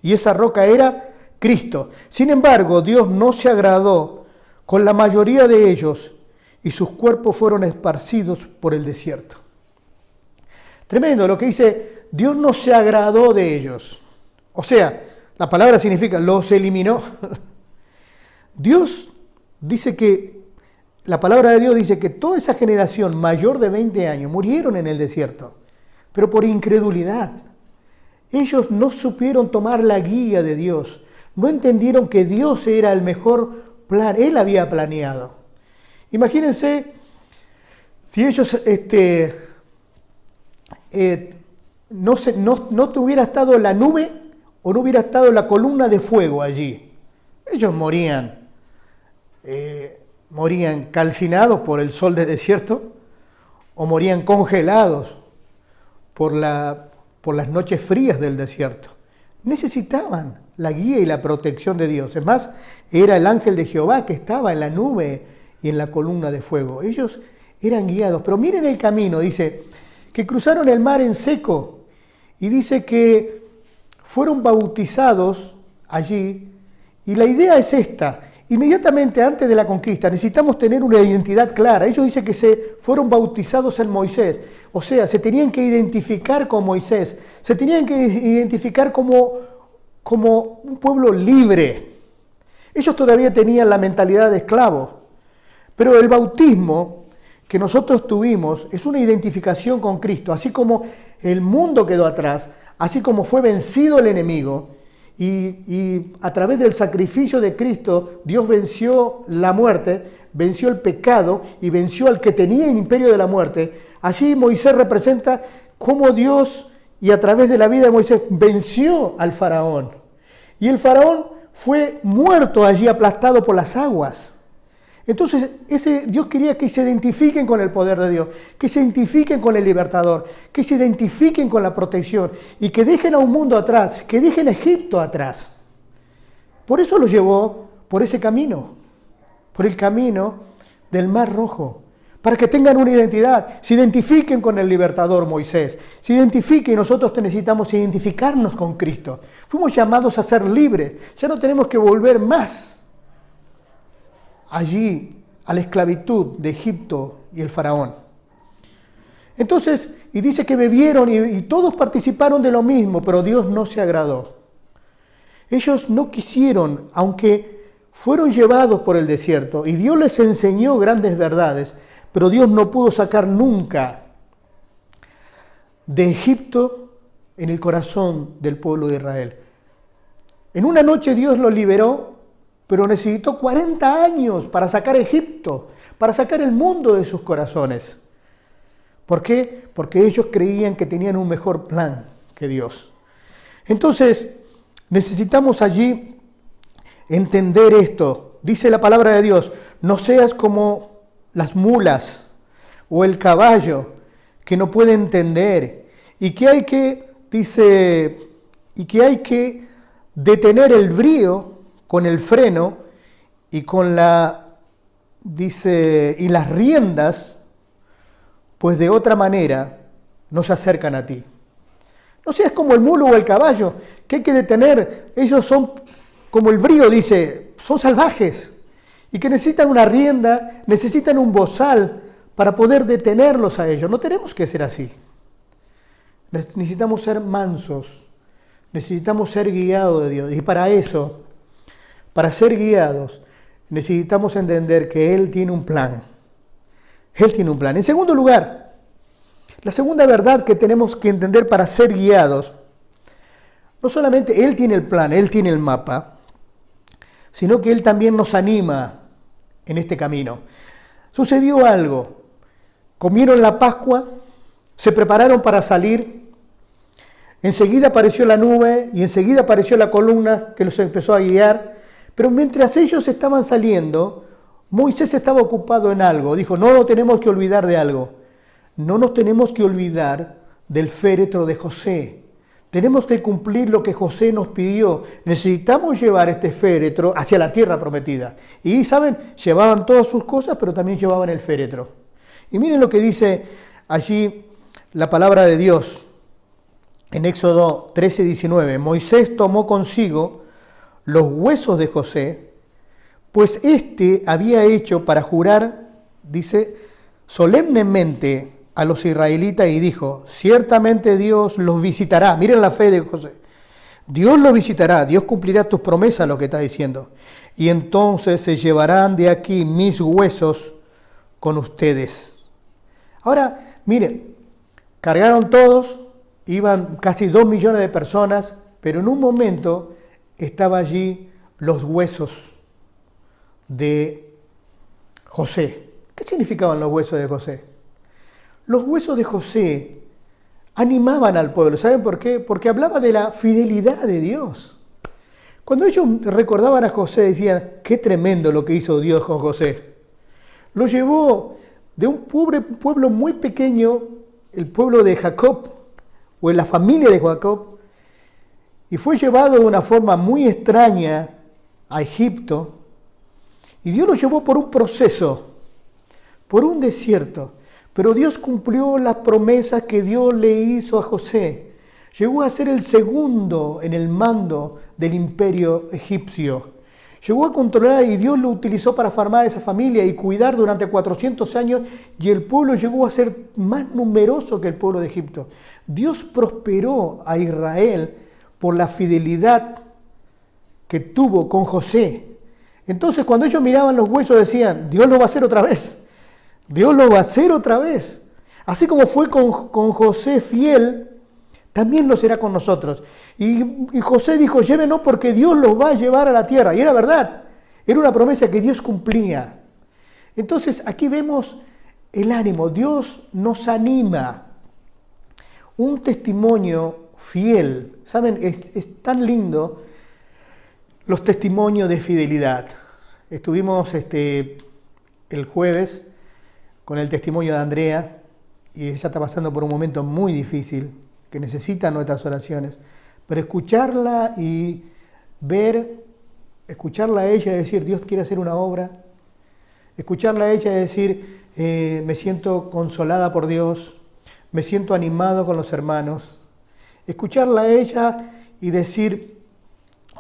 y esa roca era Cristo. Sin embargo, Dios no se agradó con la mayoría de ellos y sus cuerpos fueron esparcidos por el desierto. Tremendo lo que dice, Dios no se agradó de ellos. O sea, la palabra significa los eliminó. Dios dice que, la palabra de Dios dice que toda esa generación mayor de 20 años murieron en el desierto, pero por incredulidad. Ellos no supieron tomar la guía de Dios, no entendieron que Dios era el mejor plan, Él había planeado. Imagínense si ellos no hubiera estado la nube o no hubiera estado la columna de fuego allí. Ellos morían calcinados por el sol del desierto o morían congelados por las noches frías del desierto. Necesitaban la guía y la protección de Dios. Es más, era el ángel de Jehová que estaba en la nube y en la columna de fuego. Ellos eran guiados. Pero miren el camino, dice, que cruzaron el mar en seco. Y dice que fueron bautizados allí. Y la idea es esta. Inmediatamente antes de la conquista necesitamos tener una identidad clara. Ellos dicen que se fueron bautizados en Moisés. O sea, se tenían que identificar con Moisés. Se tenían que identificar como un pueblo libre. Ellos todavía tenían la mentalidad de esclavo. Pero el bautismo que nosotros tuvimos es una identificación con Cristo. Así como el mundo quedó atrás, así como fue vencido el enemigo, y a través del sacrificio de Cristo, Dios venció la muerte, venció el pecado y venció al que tenía el imperio de la muerte. Allí Moisés representa cómo Dios, y a través de la vida de Moisés, venció al faraón. Y el faraón fue muerto allí, aplastado por las aguas. Entonces, Dios quería que se identifiquen con el poder de Dios, que se identifiquen con el libertador, que se identifiquen con la protección y que dejen a un mundo atrás, que dejen a Egipto atrás. Por eso los llevó por ese camino, por el camino del Mar Rojo, para que tengan una identidad, se identifiquen con el libertador Moisés, se identifiquen, y nosotros necesitamos identificarnos con Cristo. Fuimos llamados a ser libres, ya no tenemos que volver más allí a la esclavitud de Egipto y el faraón. Entonces, y dice que bebieron y todos participaron de lo mismo, pero Dios no se agradó. Ellos no quisieron, aunque fueron llevados por el desierto y Dios les enseñó grandes verdades, pero Dios no pudo sacar nunca de Egipto en el corazón del pueblo de Israel. En una noche Dios los liberó, pero necesitó 40 años para sacar Egipto, para sacar el mundo de sus corazones. ¿Por qué? Porque ellos creían que tenían un mejor plan que Dios. Entonces, necesitamos allí entender esto. Dice la palabra de Dios, no seas como las mulas o el caballo que no puede entender y que hay que, dice, y que hay que detener el brío con el freno y con y las riendas, pues de otra manera no se acercan a ti. No seas como el mulo o el caballo, que hay que detener. Ellos son como el brío, dice, son salvajes y que necesitan una rienda, necesitan un bozal para poder detenerlos a ellos. No tenemos que ser así. Necesitamos ser mansos, necesitamos ser guiados de Dios y para eso, para ser guiados, necesitamos entender que Él tiene un plan. Él tiene un plan. En segundo lugar, la segunda verdad que tenemos que entender para ser guiados, no solamente Él tiene el plan, Él tiene el mapa, sino que Él también nos anima en este camino. Sucedió algo. Comieron la Pascua, se prepararon para salir, enseguida apareció la nube y enseguida apareció la columna que los empezó a guiar. Pero mientras ellos estaban saliendo, Moisés estaba ocupado en algo. Dijo, no nos tenemos que olvidar de algo. No nos tenemos que olvidar del féretro de José. Tenemos que cumplir lo que José nos pidió. Necesitamos llevar este féretro hacia la tierra prometida. Y, ¿saben? Llevaban todas sus cosas, pero también llevaban el féretro. Y miren lo que dice allí la palabra de Dios. en Éxodo 13:19, Moisés tomó consigo los huesos de José, pues éste había hecho para jurar, dice, solemnemente a los israelitas y dijo, ciertamente Dios los visitará. Miren la fe de José. Dios los visitará, Dios cumplirá tus promesas, lo que está diciendo. Y entonces se llevarán de aquí mis huesos con ustedes. Ahora, miren, cargaron todos, iban casi 2 millones de personas, pero en un momento estaban allí los huesos de José. ¿Qué significaban los huesos de José? Los huesos de José animaban al pueblo. ¿Saben por qué? Porque hablaba de la fidelidad de Dios. Cuando ellos recordaban a José, decían, qué tremendo lo que hizo Dios con José. Lo llevó de un pobre pueblo muy pequeño, el pueblo de Jacob, o en la familia de Jacob, y fue llevado de una forma muy extraña a Egipto, y Dios lo llevó por un proceso, por un desierto, pero Dios cumplió las promesas que Dios le hizo a José. Llegó a ser el segundo en el mando del imperio egipcio. Llegó a controlar y Dios lo utilizó para formar a esa familia y cuidar durante 400 años y el pueblo llegó a ser más numeroso que el pueblo de Egipto. Dios prosperó a Israel por la fidelidad que tuvo con José. Entonces cuando ellos miraban los huesos decían, Dios lo va a hacer otra vez. Dios lo va a hacer otra vez. Así como fue con José fiel, también lo será con nosotros. Y José dijo, llévenos porque Dios los va a llevar a la tierra. Y era verdad, era una promesa que Dios cumplía. Entonces aquí vemos el ánimo, Dios nos anima. Un testimonio fiel, ¿saben? Es tan lindo los testimonios de fidelidad. Estuvimos el jueves con el testimonio de Andrea y ella está pasando por un momento muy difícil que necesita nuestras oraciones, pero escucharla y escucharla a ella y decir, Dios quiere hacer una obra, escucharla a ella y decir, me siento consolada por Dios, me siento animado con los hermanos, escucharla a ella y decir,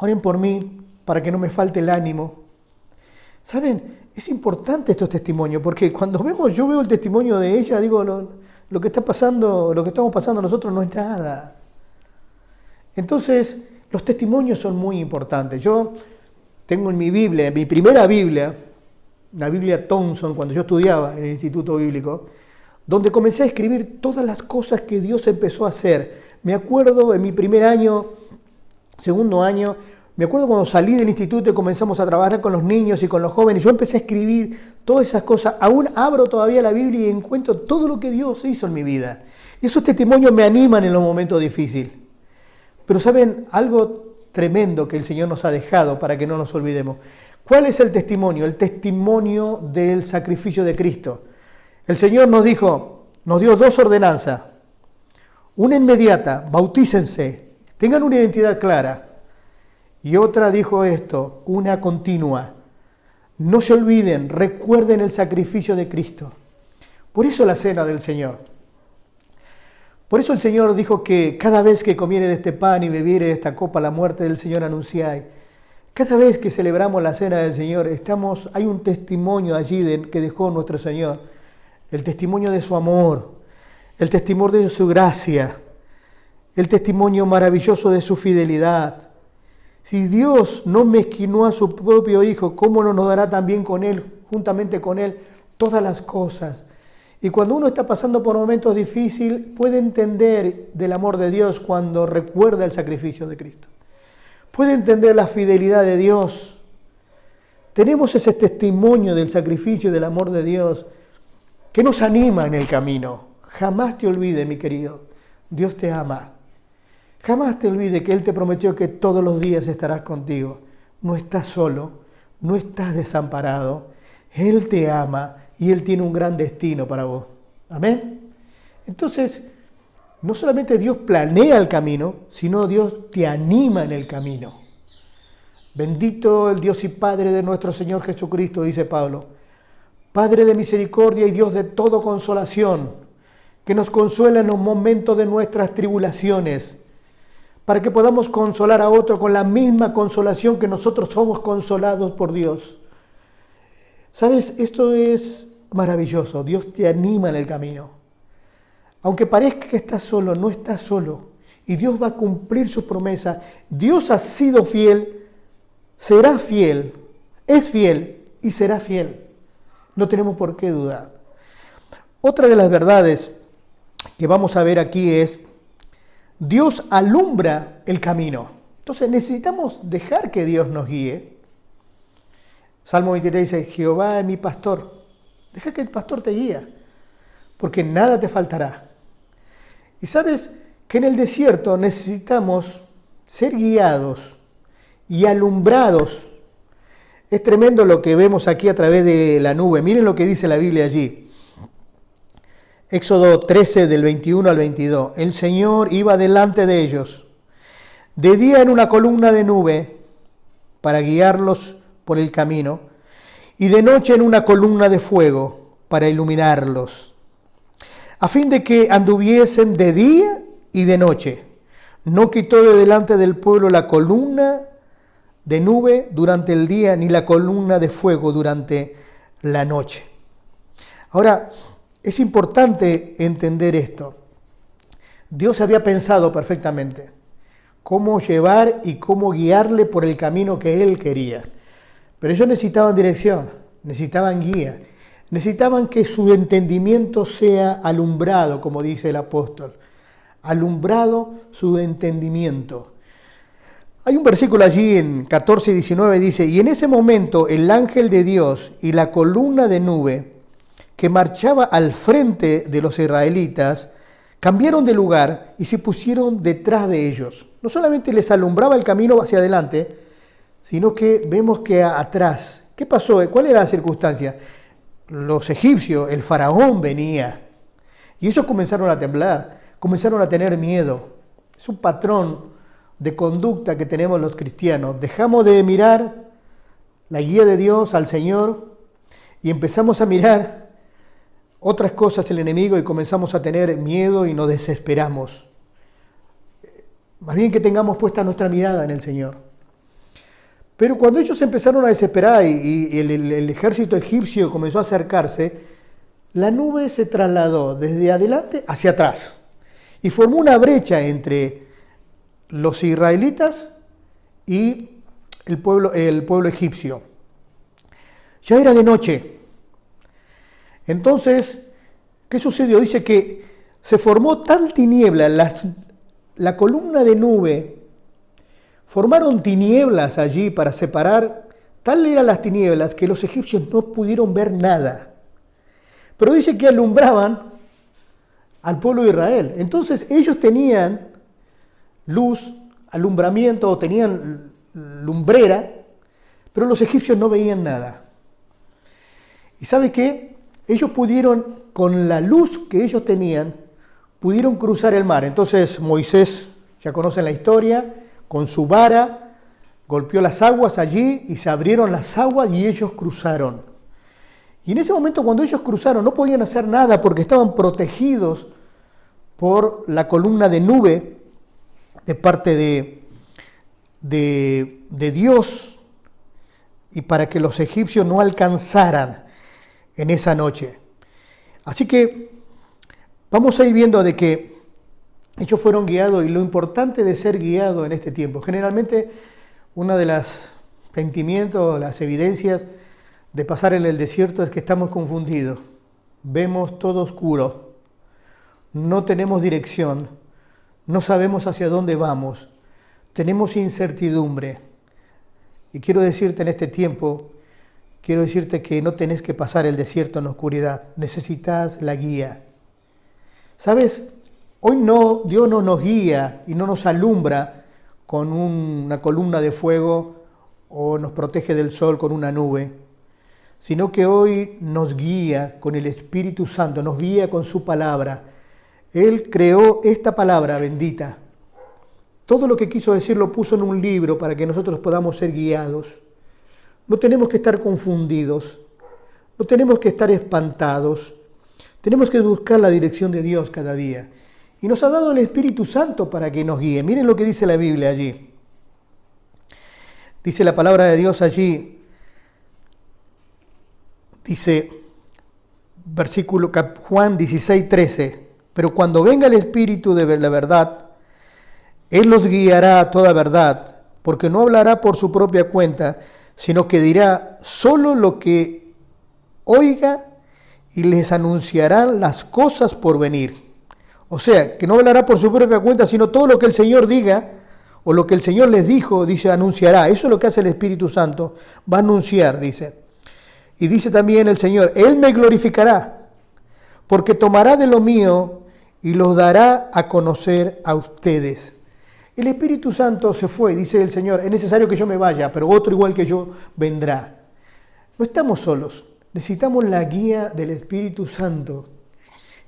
oren por mí para que no me falte el ánimo. ¿Saben? Es importante estos testimonios, porque cuando yo veo el testimonio de ella, digo, lo que está pasando, lo que estamos pasando nosotros no es nada. Entonces, los testimonios son muy importantes. Yo tengo en mi Biblia, mi primera Biblia, la Biblia Thompson, cuando yo estudiaba en el Instituto Bíblico, donde comencé a escribir todas las cosas que Dios empezó a hacer. Me acuerdo en mi primer año, segundo año, me acuerdo cuando salí del instituto y comenzamos a trabajar con los niños y con los jóvenes, yo empecé a escribir todas esas cosas. Aún abro todavía la Biblia y encuentro todo lo que Dios hizo en mi vida. Y esos testimonios me animan en los momentos difíciles. Pero ¿saben? Algo tremendo que el Señor nos ha dejado para que no nos olvidemos. ¿Cuál es el testimonio? El testimonio del sacrificio de Cristo. El Señor nos dio 2 ordenanzas. Una inmediata, bautícense, tengan una identidad clara. Y otra dijo esto, una continua. No se olviden, recuerden el sacrificio de Cristo. Por eso la cena del Señor. Por eso el Señor dijo que cada vez que comiere de este pan y bebiere de esta copa, la muerte del Señor anunciáis. Cada vez que celebramos la cena del Señor, hay un testimonio allí que dejó nuestro Señor. El testimonio de su amor, el testimonio de su gracia, el testimonio maravilloso de su fidelidad. Si Dios no mezquinó a su propio Hijo, ¿cómo no nos dará también con Él, juntamente con Él, todas las cosas? Y cuando uno está pasando por momentos difíciles, puede entender del amor de Dios cuando recuerda el sacrificio de Cristo. Puede entender la fidelidad de Dios. Tenemos ese testimonio del sacrificio y del amor de Dios que nos anima en el camino. Jamás te olvides, mi querido, Dios te ama. Jamás te olvides que Él te prometió que todos los días estarás contigo. No estás solo, no estás desamparado. Él te ama y Él tiene un gran destino para vos. Amén. Entonces, no solamente Dios planea el camino, sino Dios te anima en el camino. Bendito el Dios y Padre de nuestro Señor Jesucristo, dice Pablo. Padre de misericordia y Dios de toda consolación, que nos consuela en los momentos de nuestras tribulaciones, para que podamos consolar a otro con la misma consolación que nosotros somos consolados por Dios. ¿Sabes? Esto es maravilloso. Dios te anima en el camino. Aunque parezca que estás solo, no estás solo. Y Dios va a cumplir su promesa. Dios ha sido fiel, será fiel, es fiel y será fiel. No tenemos por qué dudar. Otra de las verdades que vamos a ver aquí es, Dios alumbra el camino. Entonces necesitamos dejar que Dios nos guíe. Salmo 23 dice, Jehová es mi pastor. Deja que el pastor te guíe, porque nada te faltará. Y sabes que en el desierto necesitamos ser guiados y alumbrados. Es tremendo lo que vemos aquí a través de la nube. Miren lo que dice la Biblia allí. Éxodo 13 del 21 al 22. El Señor iba delante de ellos, de día en una columna de nube para guiarlos por el camino, y de noche en una columna de fuego para iluminarlos, a fin de que anduviesen de día y de noche. No quitó de delante del pueblo la columna de nube durante el día, ni la columna de fuego durante la noche. Ahora, es importante entender esto. Dios había pensado perfectamente cómo llevar y cómo guiarle por el camino que Él quería. Pero ellos necesitaban dirección, necesitaban guía, necesitaban que su entendimiento sea alumbrado, como dice el apóstol. Alumbrado su entendimiento. Hay un versículo allí en 14 y 19, dice, y en ese momento el ángel de Dios y la columna de nube que marchaba al frente de los israelitas, cambiaron de lugar y se pusieron detrás de ellos. No solamente les alumbraba el camino hacia adelante, sino que vemos que atrás, ¿qué pasó? ¿Cuál era la circunstancia? Los egipcios, el faraón venía, y ellos comenzaron a temblar, comenzaron a tener miedo. Es un patrón de conducta que tenemos los cristianos. Dejamos de mirar la guía de Dios al Señor y empezamos a mirar otras cosas del enemigo y comenzamos a tener miedo y nos desesperamos. Más bien que tengamos puesta nuestra mirada en el Señor. Pero cuando ellos empezaron a desesperar y el ejército egipcio comenzó a acercarse, la nube se trasladó desde adelante hacia atrás y formó una brecha entre los israelitas y el pueblo egipcio. Ya era de noche. Entonces, ¿qué sucedió? Dice que se formó tal tiniebla, la columna de nube, formaron tinieblas allí para separar, tal eran las tinieblas que los egipcios no pudieron ver nada. Pero dice que alumbraban al pueblo de Israel. Entonces ellos tenían luz, alumbramiento, o tenían lumbrera, pero los egipcios no veían nada. ¿Y sabe qué? Ellos pudieron, con la luz que ellos tenían, pudieron cruzar el mar. Entonces Moisés, ya conocen la historia, con su vara golpeó las aguas allí y se abrieron las aguas y ellos cruzaron. Y en ese momento cuando ellos cruzaron no podían hacer nada porque estaban protegidos por la columna de nube de parte de Dios y para que los egipcios no alcanzaran en esa noche. Así que vamos a ir viendo de que ellos fueron guiados y lo importante de ser guiado en este tiempo. Generalmente una de las sentimientos, las evidencias de pasar en el desierto es que estamos confundidos. Vemos todo oscuro, no tenemos dirección, no sabemos hacia dónde vamos, tenemos incertidumbre. Y quiero decirte en este tiempo, quiero decirte que no tenés que pasar el desierto en la oscuridad, necesitas la guía. ¿Sabes? Hoy Dios no nos guía y no nos alumbra con una columna de fuego o nos protege del sol con una nube, sino que hoy nos guía con el Espíritu Santo, nos guía con su palabra. Él creó esta palabra bendita. Todo lo que quiso decir lo puso en un libro para que nosotros podamos ser guiados. No tenemos que estar confundidos, no tenemos que estar espantados, Tenemos que buscar la dirección de Dios cada día. Y nos ha dado el Espíritu Santo para que nos guíe. Miren lo que dice la Biblia allí. Dice la palabra de Dios allí. Dice, versículo Juan 16:13. Pero cuando venga el Espíritu de la verdad, Él los guiará a toda verdad, porque no hablará por su propia cuenta, sino que dirá solo lo que oiga y les anunciará las cosas por venir. O sea, que no hablará por su propia cuenta, sino todo lo que el Señor diga o lo que el Señor les dijo, dice, anunciará. Eso es lo que hace el Espíritu Santo, va a anunciar, dice. Y dice también el Señor, Él me glorificará, porque tomará de lo mío y los dará a conocer a ustedes. El Espíritu Santo se fue, dice el Señor, es necesario que yo me vaya, pero otro igual que yo vendrá. No estamos solos, necesitamos la guía del Espíritu Santo.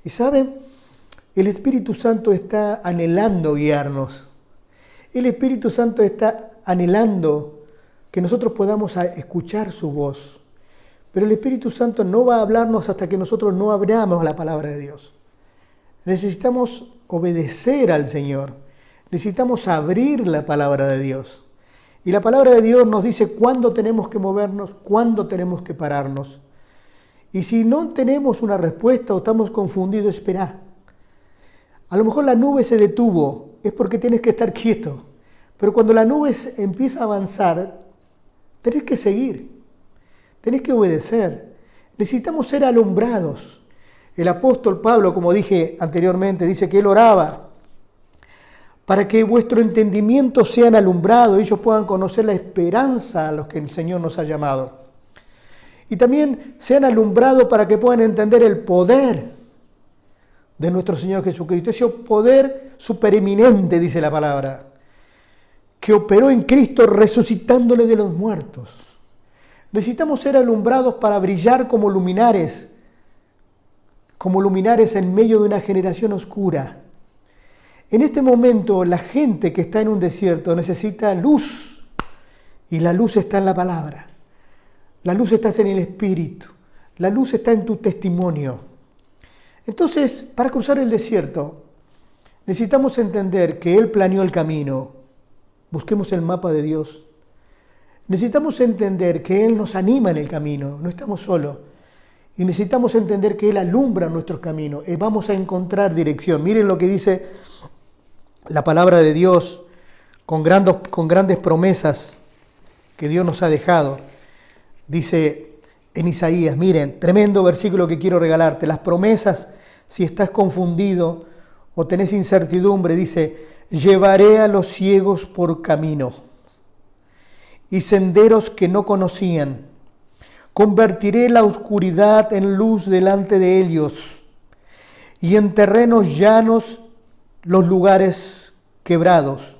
Y ¿saben? El Espíritu Santo está anhelando guiarnos. El Espíritu Santo está anhelando que nosotros podamos escuchar su voz. Pero el Espíritu Santo no va a hablarnos hasta que nosotros no abramos la palabra de Dios. Necesitamos obedecer al Señor. Necesitamos abrir la palabra de Dios. Y la palabra de Dios nos dice cuándo tenemos que movernos, cuándo tenemos que pararnos. Y si no tenemos una respuesta o estamos confundidos, esperá. A lo mejor la nube se detuvo, es porque tienes que estar quieto. Pero cuando la nube empieza a avanzar, tenés que seguir, tenés que obedecer. Necesitamos ser alumbrados. El apóstol Pablo, como dije anteriormente, dice que él oraba para que vuestro entendimiento sean alumbrados, ellos puedan conocer la esperanza a los que el Señor nos ha llamado. Y también sean alumbrados para que puedan entender el poder de nuestro Señor Jesucristo, ese poder supereminente, dice la palabra, que operó en Cristo resucitándole de los muertos. Necesitamos ser alumbrados para brillar como luminares en medio de una generación oscura. En este momento, la gente que está en un desierto necesita luz, y la luz está en la palabra. La luz está en el Espíritu. La luz está en tu testimonio. Entonces, para cruzar el desierto, necesitamos entender que Él planeó el camino. Busquemos el mapa de Dios. Necesitamos entender que Él nos anima en el camino, no estamos solos. Y necesitamos entender que Él alumbra nuestros caminos y vamos a encontrar dirección. Miren lo que dice la palabra de Dios con grandes promesas que Dios nos ha dejado. Dice en Isaías, miren, tremendo versículo que quiero regalarte. Las promesas, si estás confundido o tenés incertidumbre, dice, llevaré a los ciegos por camino y senderos que no conocían. Convertiré la oscuridad en luz delante de ellos y en terrenos llanos los lugares quebrados.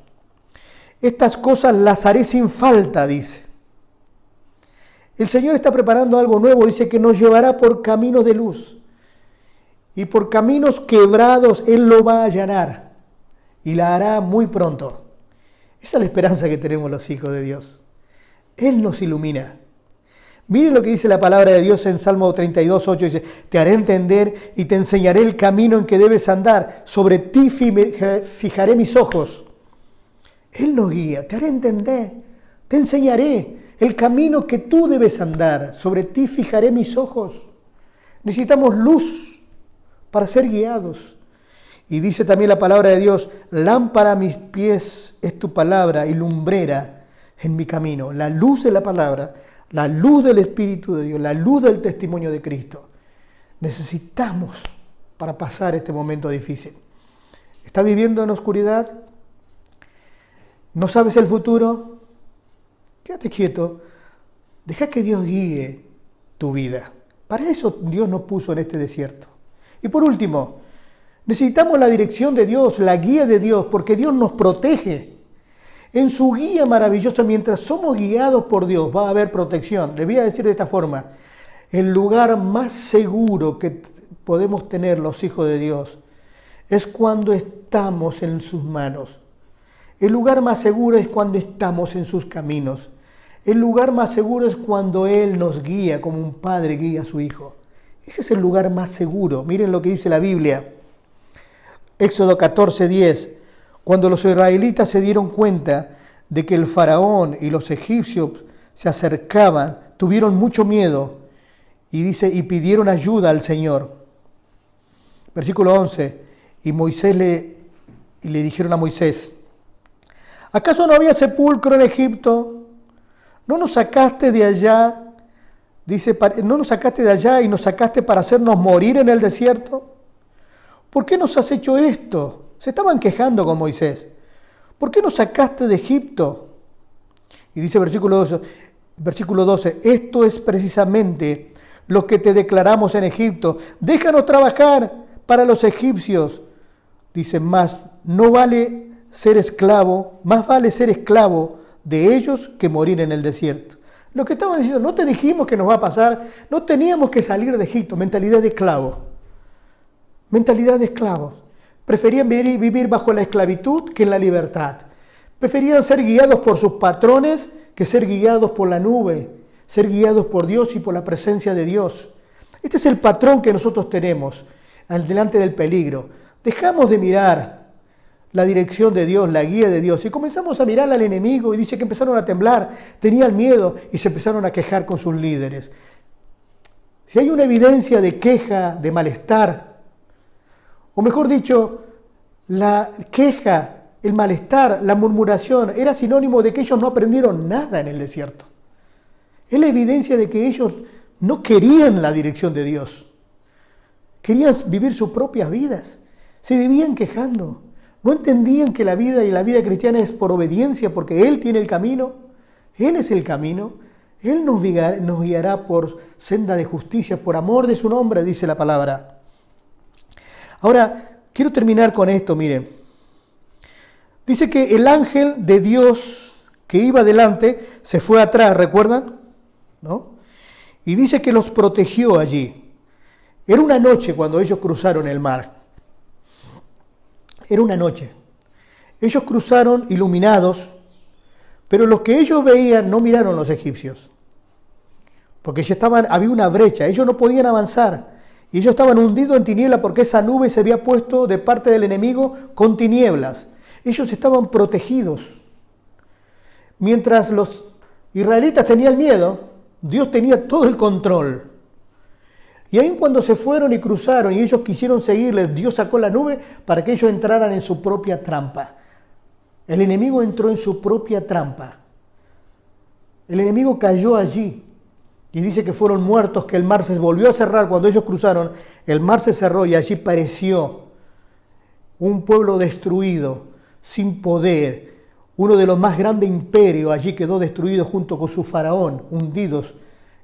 Estas cosas las haré sin falta, dice. El Señor está preparando algo nuevo, dice que nos llevará por caminos de luz. Y por caminos quebrados Él lo va a allanar y la hará muy pronto. Esa es la esperanza que tenemos los hijos de Dios. Él nos ilumina. Miren lo que dice la palabra de Dios en Salmo 32:8, dice, te haré entender y te enseñaré el camino en que debes andar. Sobre ti fijaré mis ojos. Él nos guía, te haré entender, te enseñaré el camino que tú debes andar. Sobre ti fijaré mis ojos. Necesitamos luz para ser guiados. Y dice también la palabra de Dios, lámpara a mis pies es tu palabra y lumbrera en mi camino. La luz de la palabra, la luz del Espíritu de Dios, la luz del testimonio de Cristo. Necesitamos para pasar este momento difícil. ¿Estás viviendo en oscuridad? ¿No sabes el futuro? Quédate quieto. Deja que Dios guíe tu vida. Para eso Dios nos puso en este desierto. Y por último, necesitamos la dirección de Dios, la guía de Dios, porque Dios nos protege. En su guía maravillosa, mientras somos guiados por Dios, va a haber protección. Les voy a decir de esta forma, el lugar más seguro que podemos tener los hijos de Dios es cuando estamos en sus manos. El lugar más seguro es cuando estamos en sus caminos. El lugar más seguro es cuando Él nos guía como un padre guía a su hijo. Ese es el lugar más seguro. Miren lo que dice la Biblia. Éxodo 14:10. Cuando los israelitas se dieron cuenta de que el faraón y los egipcios se acercaban, tuvieron mucho miedo y dice, y pidieron ayuda al Señor. Versículo 11. Y le dijeron a Moisés, ¿acaso no había sepulcro en Egipto? ¿No nos sacaste de allá? Dice, ¿no nos sacaste de allá y nos sacaste para hacernos morir en el desierto? ¿Por qué nos has hecho esto? Se estaban quejando con Moisés. ¿Por qué nos sacaste de Egipto? Y dice versículo 12, esto es precisamente lo que te declaramos en Egipto. Déjanos trabajar para los egipcios. Dice, más vale ser esclavo de ellos que morir en el desierto. Lo que estaban diciendo, no te dijimos que nos va a pasar, no teníamos que salir de Egipto, mentalidad de esclavo. Mentalidad de esclavos. Preferían vivir bajo la esclavitud que en la libertad. Preferían ser guiados por sus patrones que ser guiados por la nube, ser guiados por Dios y por la presencia de Dios. Este es el patrón que nosotros tenemos delante del peligro. Dejamos de mirar la dirección de Dios, la guía de Dios, y comenzamos a mirar al enemigo y dice que empezaron a temblar, tenían miedo y se empezaron a quejar con sus líderes. Si hay una evidencia de queja, de malestar, o mejor dicho, la queja, el malestar, la murmuración, era sinónimo de que ellos no aprendieron nada en el desierto. Es la evidencia de que ellos no querían la dirección de Dios. Querían vivir sus propias vidas. Se vivían quejando. No entendían que la vida y la vida cristiana es por obediencia, porque Él tiene el camino. Él es el camino. Él nos guiará por senda de justicia, por amor de su nombre, dice la palabra. Ahora, quiero terminar con esto, miren. Dice que el ángel de Dios que iba delante se fue atrás, ¿recuerdan? ¿No? Y dice que los protegió allí. Era una noche cuando ellos cruzaron el mar. Era una noche. Ellos cruzaron iluminados, pero los que ellos veían no miraron los egipcios. Porque ya había una brecha, ellos no podían avanzar. Y ellos estaban hundidos en tinieblas porque esa nube se había puesto de parte del enemigo con tinieblas. Ellos estaban protegidos. Mientras los israelitas tenían miedo, Dios tenía todo el control. Y ahí cuando se fueron y cruzaron y ellos quisieron seguirles, Dios sacó la nube para que ellos entraran en su propia trampa. El enemigo entró en su propia trampa. El enemigo cayó allí. Y dice que fueron muertos, que el mar se volvió a cerrar cuando ellos cruzaron. El mar se cerró y allí pereció un pueblo destruido, sin poder. Uno de los más grandes imperios allí quedó destruido junto con su faraón, hundidos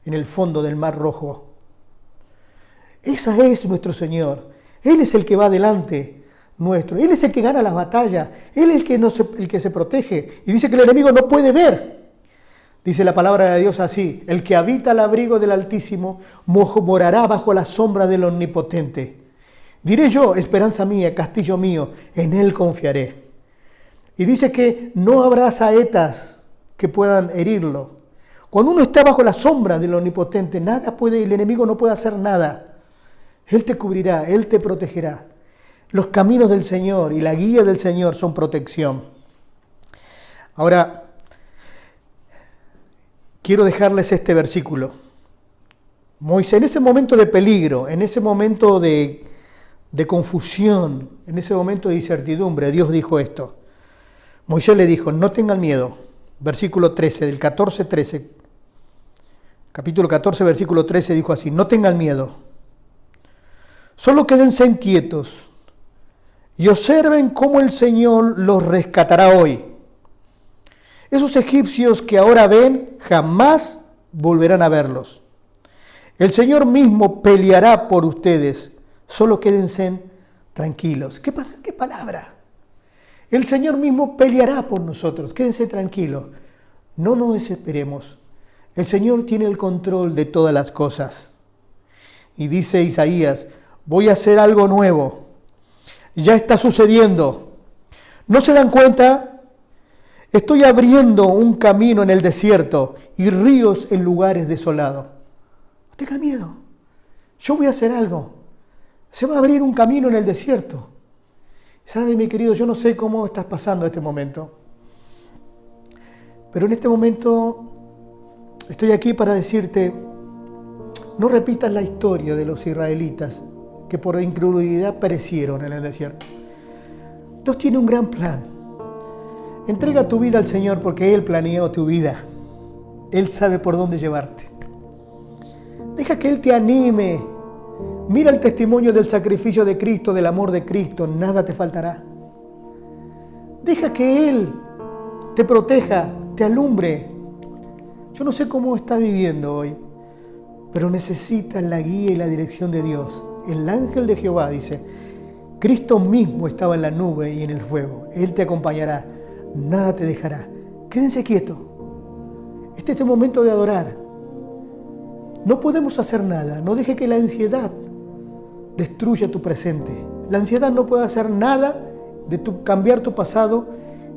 en el fondo del Mar Rojo. Ese es nuestro Señor. Él es el que va delante nuestro. Él es el que gana las batallas. Él es el que se protege. Y dice que el enemigo no puede ver. Dice la palabra de Dios así: el que habita al abrigo del Altísimo morará bajo la sombra del Omnipotente. Diré yo, esperanza mía, castillo mío, en Él confiaré. Y dice que no habrá saetas que puedan herirlo. Cuando uno está bajo la sombra del Omnipotente, el enemigo no puede hacer nada. Él te cubrirá, Él te protegerá. Los caminos del Señor y la guía del Señor son protección. Ahora, quiero dejarles este versículo. Moisés, en ese momento de peligro, en ese momento de confusión, en ese momento de incertidumbre, Dios dijo esto. Moisés le dijo, no tengan miedo. Versículo 13, del 14:13. Capítulo 14, versículo 13, dijo así, no tengan miedo. Solo quédense inquietos y observen cómo el Señor los rescatará hoy. Esos egipcios que ahora ven, jamás volverán a verlos. El Señor mismo peleará por ustedes. Solo quédense tranquilos. ¿Qué palabra? El Señor mismo peleará por nosotros. Quédense tranquilos. No nos desesperemos. El Señor tiene el control de todas las cosas. Y dice Isaías, voy a hacer algo nuevo. Ya está sucediendo. ¿No se dan cuenta? Estoy abriendo un camino en el desierto y ríos en lugares desolados. No tenga miedo. yo voy a hacer algo. Se va a abrir un camino en el desierto. ¿Sabe, mi querido? Yo no sé cómo estás pasando este momento. Pero en este momento estoy aquí para decirte, no repitas la historia de los israelitas que por incredulidad perecieron en el desierto. Dios tiene un gran plan. Entrega tu vida al Señor porque Él planeó tu vida. Él sabe por dónde llevarte. Deja que Él te anime. Mira el testimonio del sacrificio de Cristo, del amor de Cristo. Nada te faltará. Deja que Él te proteja, te alumbre. Yo no sé cómo estás viviendo hoy, pero necesitas la guía y la dirección de Dios. El ángel de Jehová dice, Cristo mismo estaba en la nube y en el fuego. Él te acompañará, nada te dejará. Quédense quietos. Este es el momento de adorar. No podemos hacer nada. No deje que la ansiedad destruya tu presente. La ansiedad no puede hacer nada de cambiar tu pasado,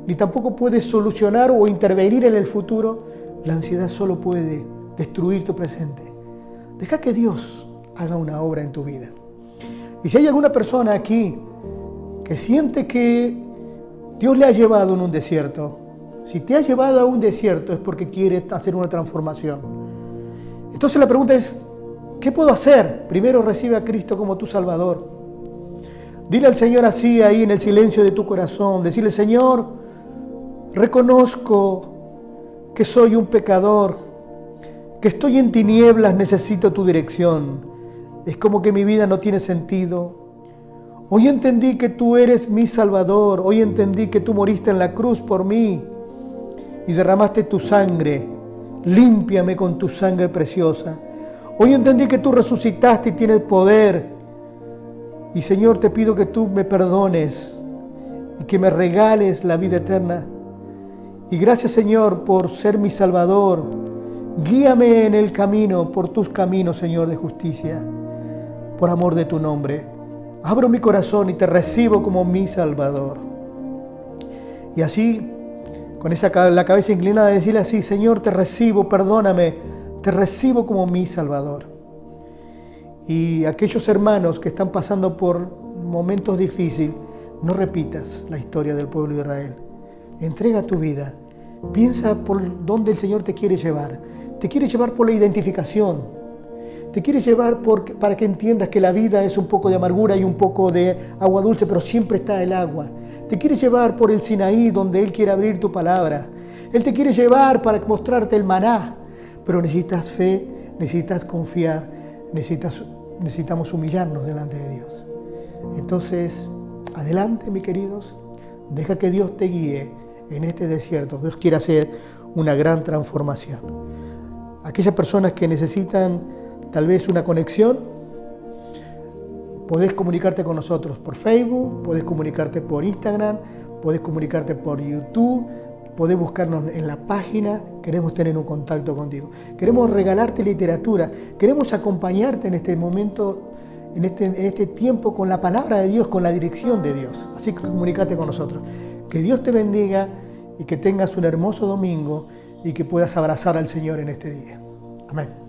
ni tampoco puede solucionar o intervenir en el futuro. La ansiedad solo puede destruir tu presente. Deja que Dios haga una obra en tu vida. Y si hay alguna persona aquí que siente que Dios le ha llevado en un desierto, si te ha llevado a un desierto es porque quiere hacer una transformación. Entonces la pregunta es, ¿qué puedo hacer? Primero recibe a Cristo como tu Salvador. Dile al Señor así ahí en el silencio de tu corazón. Decirle, Señor, reconozco que soy un pecador, que estoy en tinieblas, necesito tu dirección. Es como que mi vida no tiene sentido. Hoy entendí que tú eres mi Salvador. Hoy entendí que tú moriste en la cruz por mí y derramaste tu sangre. Límpiame con tu sangre preciosa. Hoy entendí que tú resucitaste y tienes poder. Y Señor, te pido que tú me perdones y que me regales la vida eterna. Y gracias, Señor, por ser mi Salvador. Guíame en el camino, por tus caminos, Señor, de justicia, por amor de tu nombre. Abro mi corazón y te recibo como mi Salvador. Y así, con la cabeza inclinada, decirle así, Señor, te recibo, perdóname, te recibo como mi Salvador. Y aquellos hermanos que están pasando por momentos difíciles, no repitas la historia del pueblo de Israel. Entrega tu vida. Piensa por dónde el Señor te quiere llevar. Te quiere llevar por la identificación. Te quiere llevar para que entiendas que la vida es un poco de amargura y un poco de agua dulce, pero siempre está el agua. Te quiere llevar por el Sinaí, donde Él quiere abrir tu palabra. Él te quiere llevar para mostrarte el maná. Pero necesitas fe, necesitas confiar, necesitamos humillarnos delante de Dios. Entonces, adelante, mis queridos. Deja que Dios te guíe en este desierto. Dios quiere hacer una gran transformación. Aquellas personas que necesitan tal vez una conexión, podés comunicarte con nosotros por Facebook, podés comunicarte por Instagram, podés comunicarte por YouTube, podés buscarnos en la página. Queremos tener un contacto contigo. Queremos regalarte literatura, queremos acompañarte en este momento, en este tiempo con la palabra de Dios, con la dirección de Dios. Así que comunícate con nosotros. Que Dios te bendiga y que tengas un hermoso domingo y que puedas abrazar al Señor en este día. Amén.